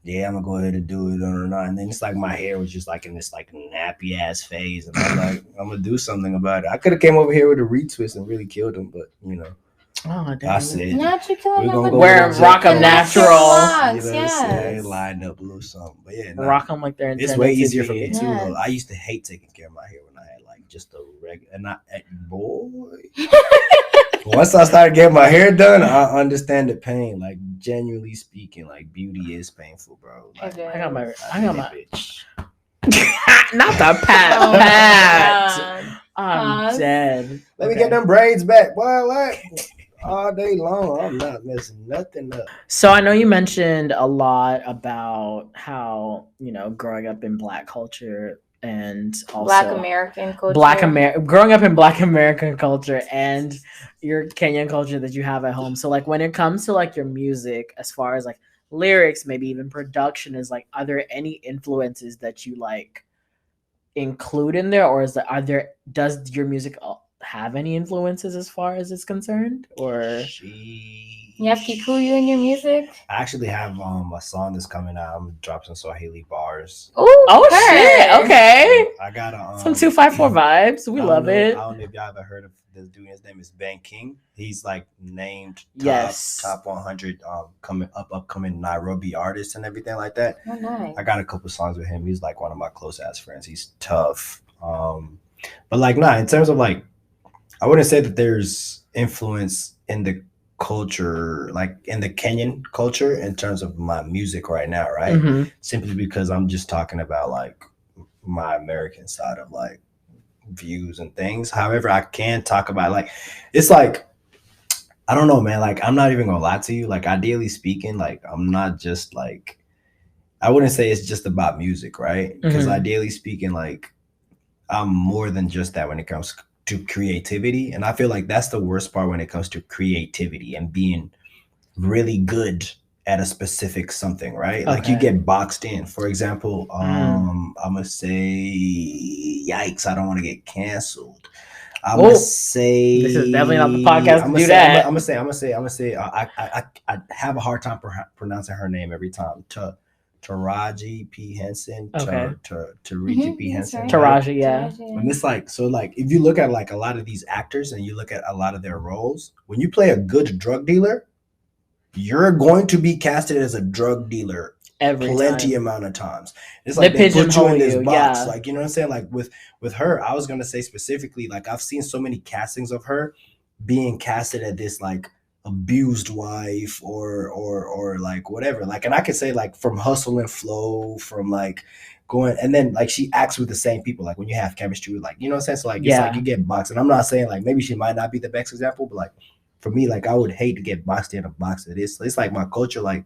yeah, I'm gonna go ahead and do it or not. And then it's like my hair was just like in this like nappy ass phase, and I'm like, I'm gonna do something about it. I could have came over here with a retwist and really killed him, but you know. Oh, damn. I said, Not you killing we're them gonna with go Wearing with Rockham the Natural. locks, You know what I'm saying? yes. Lined up a little something, but yeah, nah, Rock them like they're intended. it's way to easier be. for me too. Yes. Though. I used to hate taking care of my hair when I had like just a regular, and not boy. Once I started getting my hair done, I understand the pain. Like genuinely speaking, like beauty is painful, bro. Like, Okay. I got my bitch. not the pat. Oh, pat. God. I'm Pause. dead. Let me Okay. get them braids back, boy. Like all day long, I'm not messing nothing up. So I know you mentioned a lot about how, growing up in Black culture and also Black American culture. growing up in Black American culture and your Kenyan culture that you have at home. So like when it comes to like your music, as far as like lyrics, maybe even production is like, are there any influences that you like include in there, or does your music have any influences as far as it's concerned, or You have Kikuyu in your music? I actually have a song that's coming out. I'm dropping some Swahili bars. Oh shit, okay, I got some 254 vibes. We love it. I don't know if y'all ever heard of this dude. His name is Ben King. He's like named top 100 upcoming Nairobi artists and everything like that. Oh, nice. I got a couple songs with him. He's like one of my close ass friends. He's tough. But like, nah, in terms of like, I wouldn't say that there's influence in the culture, like in the Kenyan culture, in terms of my music right now, right? Mhm. Simply because I'm just talking about like my American side of like views and things. However, I can talk about like, it's like, I don't know, man. Like, I'm not even gonna lie to you. Like, ideally speaking, like, I'm not just like, I wouldn't say it's just about music, right? Because ideally speaking, like, I'm more than just that when it comes to creativity. And I feel like that's the worst part when it comes to creativity and being really good at a specific something, right? Like, you get boxed in. For example, I'm gonna say, yikes, I don't want to get canceled. I'm gonna say, this is definitely not the podcast to do that. I'm gonna say I have a hard time pronouncing her name every time. Taraji P. Henson. Taraji P. Henson. Taraji, yeah. And it's like, so like, if you look at like a lot of these actors and you look at a lot of their roles, when you play a good drug dealer, you're going to be casted as a drug dealer plenty amount of times. It's like they put you in this box. Yeah. Like, you know what I'm saying? Like with her, I was gonna say specifically, like, I've seen so many castings of her being casted at this like abused wife or like whatever. Like, and I could say like from Hustle and Flow, from like going, and then like she acts with the same people, like when you have chemistry with, like, you know what I'm saying? So like, it's like you get boxed. And I'm not saying like maybe she might not be the best example, but like for me, like, I would hate to get boxed in a box of this. It's like my culture. Like,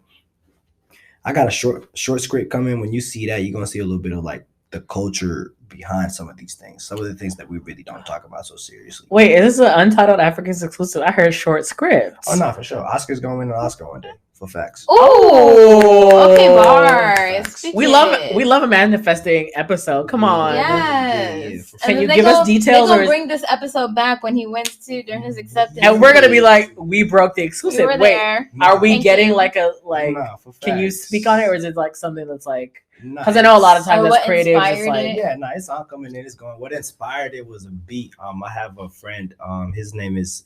I got a short script coming. When you see that, you're gonna see a little bit of like the culture behind some of these things, some of the things that we really don't talk about so seriously. Wait, is this an Untitled Africans exclusive? I heard short scripts. Oh no, for sure. Oscar's gonna win an Oscar one day. For facts. Oh, okay, bars. We love a manifesting episode. Come on. Yes. Can you give us details? They're gonna bring this episode back when he wins too during his acceptance. And we're gonna be like, we broke the exclusive. We were Wait, there. are we getting like a like? No, can you speak on it, or is it like something that's like? Because I know a lot of times that's creative. It's like, it's all coming in. It's going. What inspired it was a beat. I have a friend. His name is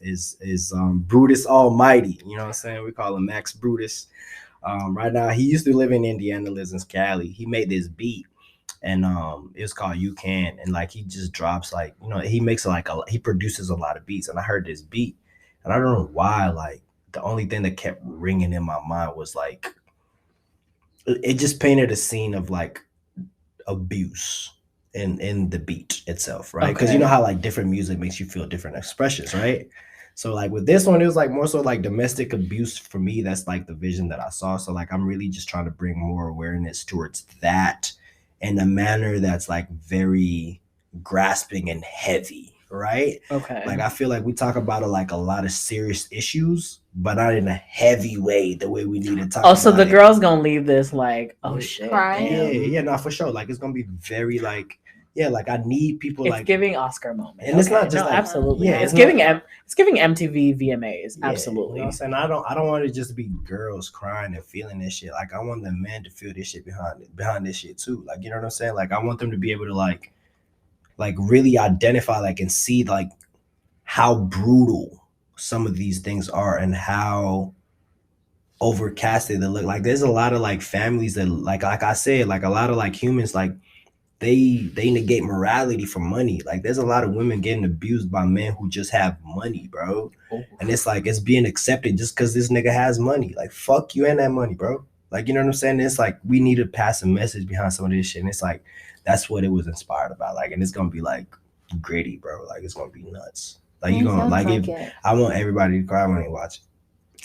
Brutus Almighty. You know what I'm saying? We call him Max Brutus. Right now, he used to live in Indiana, lives in Cali. He made this beat, and it's called "You Can." And like, he just drops like, you know, he makes like he produces a lot of beats. And I heard this beat, and I don't know why. Like, the only thing that kept ringing in my mind was like, it just painted a scene of like abuse in the beat itself, right? Because you know how like different music makes you feel different expressions, right? So like with this one, it was like more so like domestic abuse for me. That's like the vision that I saw. So like, I'm really just trying to bring more awareness towards that in a manner that's like very grasping and heavy, right? Okay. Like, I feel like we talk about like a lot of serious issues, but not in a heavy way, the way we need to talk about it. So the girl's gonna leave this like, oh shit. Crying. Yeah, no, for sure. Like, it's gonna be very like, yeah, like I need people, it's like giving Oscar moment. And it's not just like, absolutely. Yeah, it's giving MTV VMAs. Absolutely. You know what I'm saying? I don't want it just to be girls crying and feeling this shit. Like, I want the men to feel this shit behind this shit too. Like, you know what I'm saying? Like, I want them to be able to like really identify, like, and see like how brutal some of these things are and how overcasted they look. Like, there's a lot of like families that like I said, like a lot of like humans, like they negate morality for money. Like, there's a lot of women getting abused by men who just have money, bro. And it's like, it's being accepted just because this nigga has money. Like, fuck you and that money, bro. Like, you know what I'm saying? It's like, we need to pass a message behind some of this shit. And it's like, that's what it was inspired about. Like, and it's gonna be like gritty, bro. Like, it's gonna be nuts. Like, you're gonna like it. I want everybody to cry when they watch it.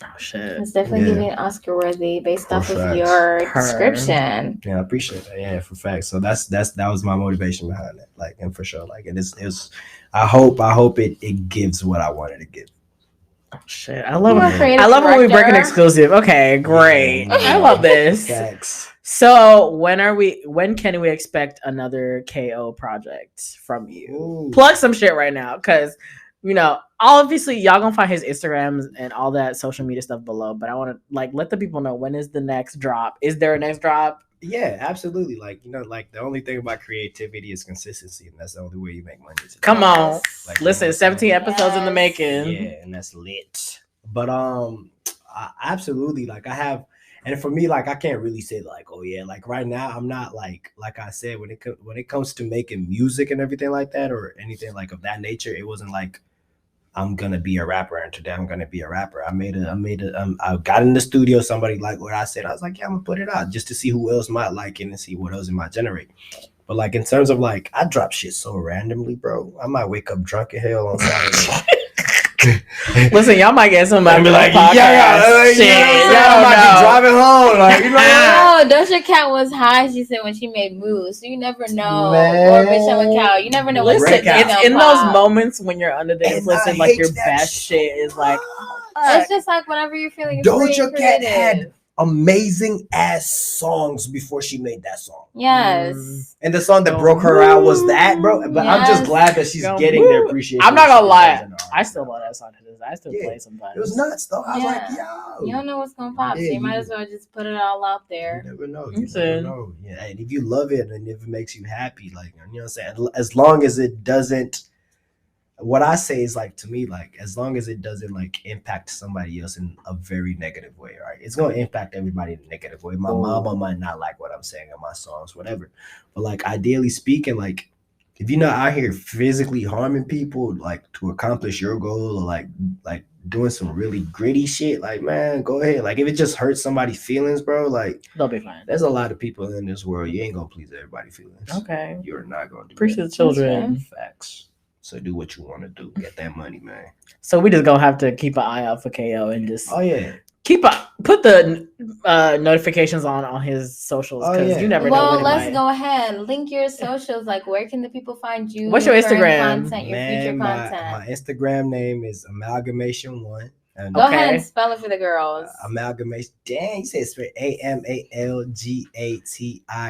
Oh shit! It's definitely giving Oscar worthy based off of your description. Yeah, I appreciate that. Yeah, for facts. So that was my motivation behind it. Like, and for sure, like, it is. I hope it gives what I wanted to give. Oh, shit, I love You're a creative I love it when we break an director. exclusive. Okay, great. Yeah, I love this. Facts. So when can we expect another KO project from you? Ooh. Plug some shit right now, because obviously y'all gonna find his Instagrams and all that social media stuff below. But I want to let the people know, when is the next drop? Is there a next drop? Yeah, absolutely. The only thing about creativity is consistency, and that's the only way you make money. Come on, Yes. listen, 17 episodes in the Yes. making. Yeah, and that's lit. But absolutely, I have, and for me, I can't really say oh yeah, right now I'm not like I said, when it comes to making music and everything like that, or anything of that nature, it wasn't like I'm gonna be a rapper and today I'm gonna be a rapper. I got in the studio, somebody liked what I said, I was like, yeah, I'm gonna put it out just to see who else might like it and see what else it might generate. But in terms of I drop shit so randomly, bro. I might wake up drunk as hell on Saturday. Listen, y'all might get somebody be like, podcast. shit, Y'all might be driving home, Oh, Doja Cat was high, she said, when she made moves. So you never know. Man. Or Michelle McCall. You never know what's Listen, it's in those moments. moments when you're under the And influence, I and your hate that best so shit is much. It's just whenever you're feeling free Doja and Cat creative. had amazing ass songs before she made that song. Yes. And the song that broke her out was that, bro. But I'm just Yes. glad that she's Go getting woo. the appreciation. I'm not that gonna she lie, deserves in her art. I still love that song to this. I still Yeah. play sometimes. It was nuts, though. I was like, Yeah. yo. You don't know what's going to pop, Yeah, so you might you- as well just put it all out there. You never know. You Listen. never know. Yeah, and if you love it and if it makes you happy, you know what I'm saying? As long as it doesn't, what I say is to me, as long as it doesn't impact somebody else in a very negative way, right? It's gonna impact everybody in a negative way. My mama might not like what I'm saying in my songs, whatever. But ideally speaking, if you're not out here physically harming people, to accomplish your goal, or like doing some really gritty shit, man, go ahead. If it just hurts somebody's feelings, bro, They'll be fine. there's a lot of people in this world. You ain't gonna please everybody's feelings. Okay. You're not gonna do Appreciate the that. children. Facts. So do what you want to do. Get that money, man. So we just gonna have to keep an eye out for KO and just Oh yeah. put the notifications on his socials, Oh, because yeah. you never know. Well, when it let's might- go ahead. Link your socials. Where can the people find you? What's your current Instagram? Content, your Man, future my content. Instagram name is Amalgamation1. And Go ahead Okay. and spell it for the girls. Amalgamation. Dang, you said it's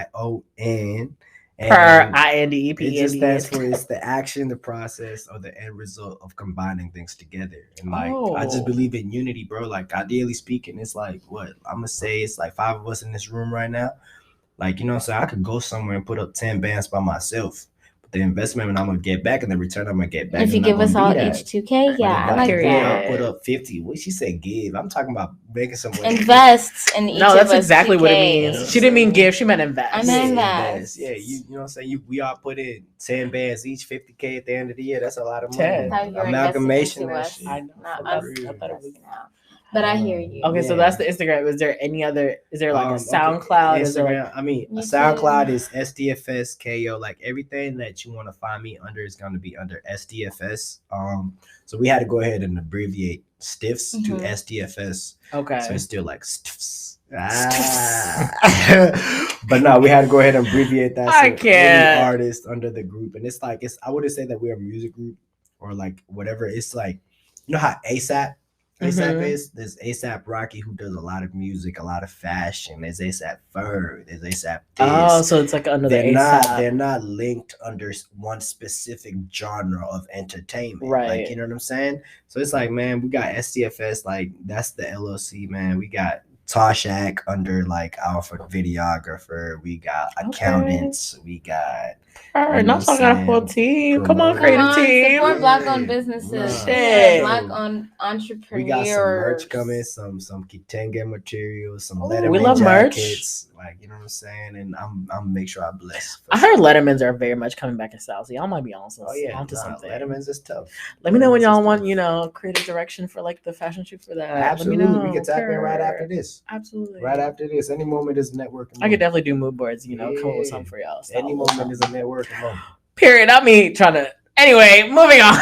AMALGATION. per INDEP. It just stands for it's the action, the process, or the end result of combining things together. And I just Oh. believe in unity, bro. Ideally speaking, it's what I'm gonna say. It's 5 of us in this room right now. You know what I'm saying? I could go somewhere and put up 10 bands by myself. But the investment I'm gonna get back and the return I'm gonna get back. If you is give not us gonna all be that. each 2K, But yeah, if I like can that. put up 50. What she said give. I'm talking about making some money. Invest in each No, of that's us exactly what it 2K. means. She didn't mean give. She meant invest. I meant invest. Yeah, you know what I'm saying? We all put in 10 bands each, 50K at the end of the year. That's a lot of money. 10. How you're Amalgamation, investing into that us, shit. I know. not I us thought it was- investing out. But I hear you. Okay, so Yeah. that's the Instagram. Is there any other? Is there a Okay, SoundCloud? Is there Instagram. YouTube. SoundCloud is SDFSKO. Everything that you want to find me under is going to be under SDFS. So we had to go ahead and abbreviate Stiffs to Mhm. SDFS. okay? So it's still Stiffs. But no, we had to go ahead and abbreviate that. I so can't. any artist under the group, and it's I wouldn't say that we're a music group or whatever. It's you know how ASAP Mhm. is. There's ASAP Rocky, who does a lot of music, a lot of fashion. There's ASAP Ferg. There's ASAP this. Oh, so it's another ASAP. They're not linked under one specific genre of entertainment. Right. You know what I'm saying? So it's man, we got STFS, that's the LLC, man. We got Toshak under our videographer. We got accountants. We got Alright, not talking about a full team. Come on, Promoter. creative Come on, team. support Black-owned businesses. Nah. Shit. Black-owned entrepreneurs. We got some merch coming, some Kitenge materials, some Ooh, Letterman we love merch. jackets. You know what I'm saying? And I'm make sure I bless. I heard Lettermans are very much coming back in style, so y'all might be on onto nah, something. Letterman's is tough. Let me know when y'all Letterman's is want, tough. creative direction for the fashion shoot for that. Absolutely, Let me know. we can tap in right after this. Absolutely. Right after this, any moment is networking. I could definitely do mood boards, come up with Yeah. something for y'all. Any moment is a networking moment. Period. Not me trying to. Anyway, moving on.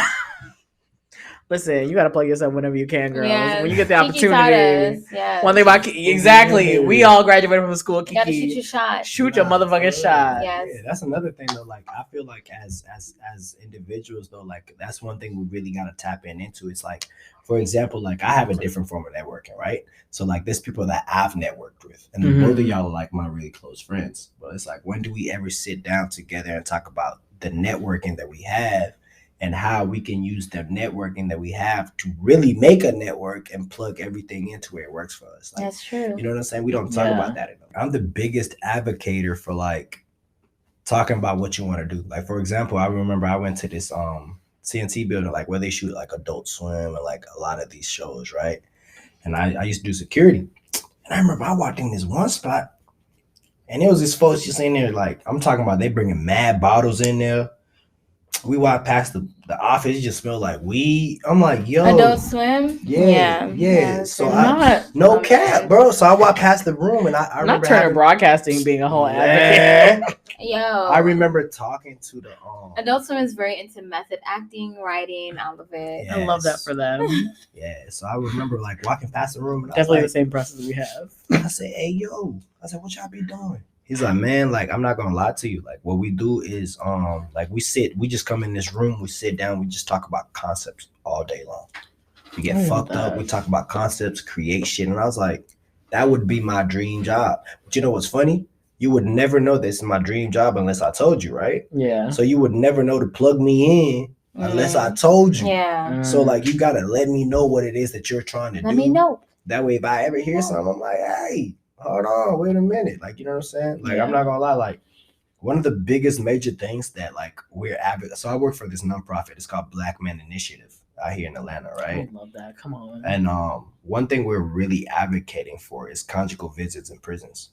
Listen, you gotta plug yourself whenever you can, girls. Yes. When you get the Kiki taught opportunity. us, yes. One thing about Kiki, exactly. We all graduated from school. Kiki, You gotta shoot your shot. Shoot your motherfucking shot. Yes. Yeah, that's another thing though. Like I feel like as individuals though, like that's one thing we really gotta tap into. It's like, for example, like I have a different form of networking, right? So like there's people that I've networked with, and Mhm. both of y'all are like my really close friends. But it's like, when do we ever sit down together and talk about the networking that we have and how we can use the networking that we have to really make a network and plug everything into where it works for us? Like, That's true. you know what I'm saying? We don't talk Yeah. about that enough. I'm the biggest advocator for like talking about what you want to do. Like for example, I remember I went to this CNC building, like where they shoot like Adult Swim and like a lot of these shows, right? And I used to do security. And I remember I walked in this one spot and it was this folks just in there, like I'm talking about they bringing mad bottles in there. We walked past the office, it just smelled like weed. I'm like, yo. Adult Swim? Yeah. So Not, no cap, bro. So I walked past the room and I not remember Turner having, Broadcasting being a whole advocate. Man. Yo. I remember talking to the Adult Swim is very into method acting, writing, all of it. Yeah. I love that for them. Yeah, so I remember like walking past the room and Definitely I the was same process we have. like, I said, hey yo, I said, what y'all be doing? He's like, man, like I'm not gonna lie to you. Like what we do is like we just come in this room, we sit down, we just talk about concepts all day long. We get fucked up, we talk about concepts, create shit. And I was like, that would be my dream job. But you know what's funny? You would never know this is my dream job unless I told you, right? Yeah. So you would never know to plug me in unless I told you. Yeah. So like you gotta let me know what it is that you're trying to do. Let me know. That way if I ever hear something, I'm like, hey, hold on, wait a minute. Like, you know what I'm saying? Like, Yeah. I'm not gonna lie, like one of the biggest major things that like we're so I work for this nonprofit, it's called Black Men Initiative out here in Atlanta, right? I love that. Come on. And one thing we're really advocating for is conjugal visits in prisons.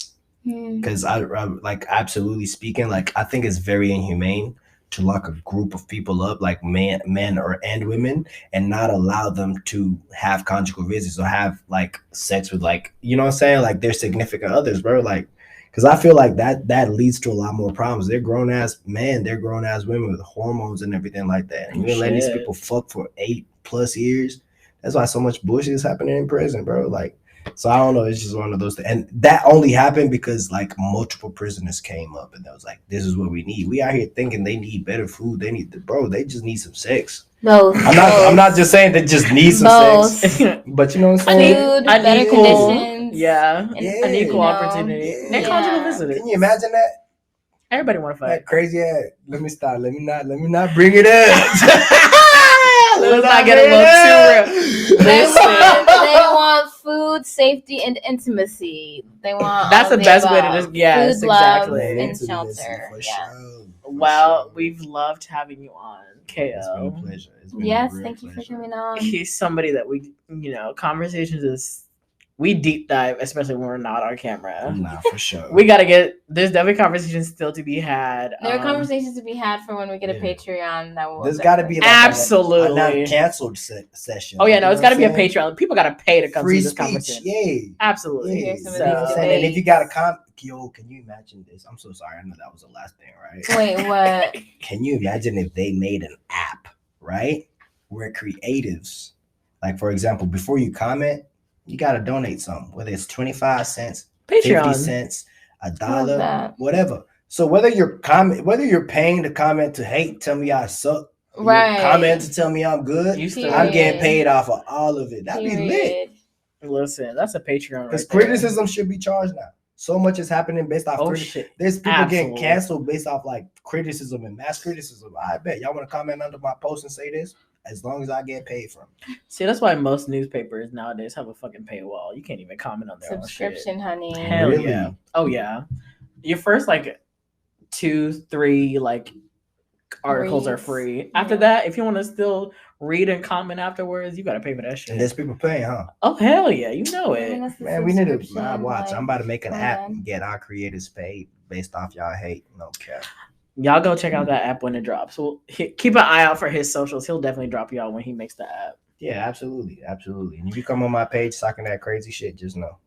Because I like, absolutely speaking, like I think it's very inhumane to lock a group of people up, like men and women, and not allow them to have conjugal visits or have like sex with, like, you know what I'm saying, like their significant others, bro. Like, because I feel like that leads to a lot more problems. They're grown ass men, they're grown ass women with hormones and everything like that, and you're letting these people fuck for 8+ years. That's why so much bullshit is happening in prison, bro. Like, so I don't know. It's just one of those things. And that only happened because like multiple prisoners came up and that was like, this is what we need. We out here thinking they need better food. They just need some sex. Both. I'm not just saying they just need some sex. But you know what I'm saying? Food, better conditions. Yeah. Yeah. An equal You know, opportunity. yeah. And conjugal visitors. Can you imagine that? Everybody want to fight. That crazy ass. Let me stop. Let me not bring it up. Let's not get a little too real. They Listen. want food, safety, and intimacy. They want. That's all the best way to above. just, yes, Food, love, exactly. and shelter. For Yeah. sure. Well, we've loved having you on, It's been a KO. pleasure. It's been a Yes, real thank you for pleasure. coming on. He's somebody that we, conversations is, we deep dive, especially when we're not on camera. Nah, for sure. There's definitely conversations still to be had. There are conversations to be had for when we get a Yeah. Patreon. That will. There's got to be like Absolutely. a non-canceled session. Oh yeah, no, You it's know got to what be a I'm saying? Patreon. People got to pay to come Free see this speech, conversation. yeah. Absolutely. Hear some of You know what I'm these saying? And if you got a yo, can you imagine this? I'm so sorry. I know that was the last thing, right? Wait, what? Can you imagine if they made an app, right? Where creatives, like for example, before you comment, you got to donate something, whether it's 25 cents, 50 Patreon. cents, Love $1, that. whatever. So whether you're paying to comment to hate, tell me I suck, or Right. you comment to tell me I'm good, You still I'm getting Period. paid off of all of it. That'd be lit. Period. Listen, that's a Patreon. Because Right there. criticism should be charged now. So much is happening based off Oh criticism. shit. There's people getting Absolutely. canceled based off like criticism and mass criticism. I bet y'all want to comment under my post and say this, as long as I get paid from it. See, that's why most newspapers nowadays have a fucking paywall. You can't even comment on their own shit. Subscription, honey. Hell Really? yeah. Oh yeah. Your first like 2-3 like articles are Reads. free. After Yeah. that, if you want to still read and comment afterwards, you gotta pay for that And shit. there's people paying, huh? Oh hell yeah, you know I mean, it. that's the Man, we need to subscription, watch. like, I'm about to make an app plan. and get our creators paid based off y'all hate. No cap. Y'all go check out that app when it drops. Well, keep an eye out for his socials. He'll definitely drop y'all when he makes the app. Yeah, absolutely. Absolutely. And if you come on my page talking that crazy shit, just know.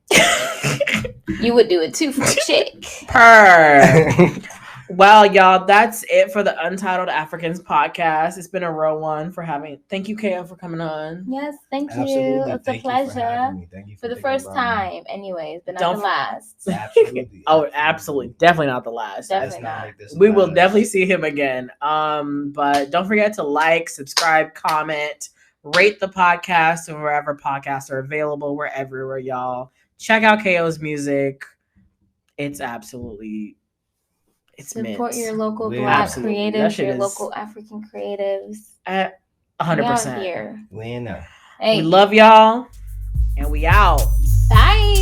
You would do it too for a chick. Purr. Well, y'all, that's it for the Untitled Africans podcast. It's been a real one for having. Thank you, Kaya, for coming on. Yes, thank you. Absolutely. It's Thank a pleasure. you for having me. Thank you For the thinking first about me. time, anyways, but not Don't the f- last. Absolutely. Oh, absolutely, definitely not the last. Let's Definitely not not. make this We will last. definitely see him again. But don't forget to like, subscribe, comment, rate the podcast and wherever podcasts are available. We're everywhere, y'all. Check out KO's music. It's absolutely Support mint. your local Yeah. Black Absolutely. That creatives, shit your is local African creatives. at We out 100%. here. We ain't know. Hey, We love y'all and we out. bye.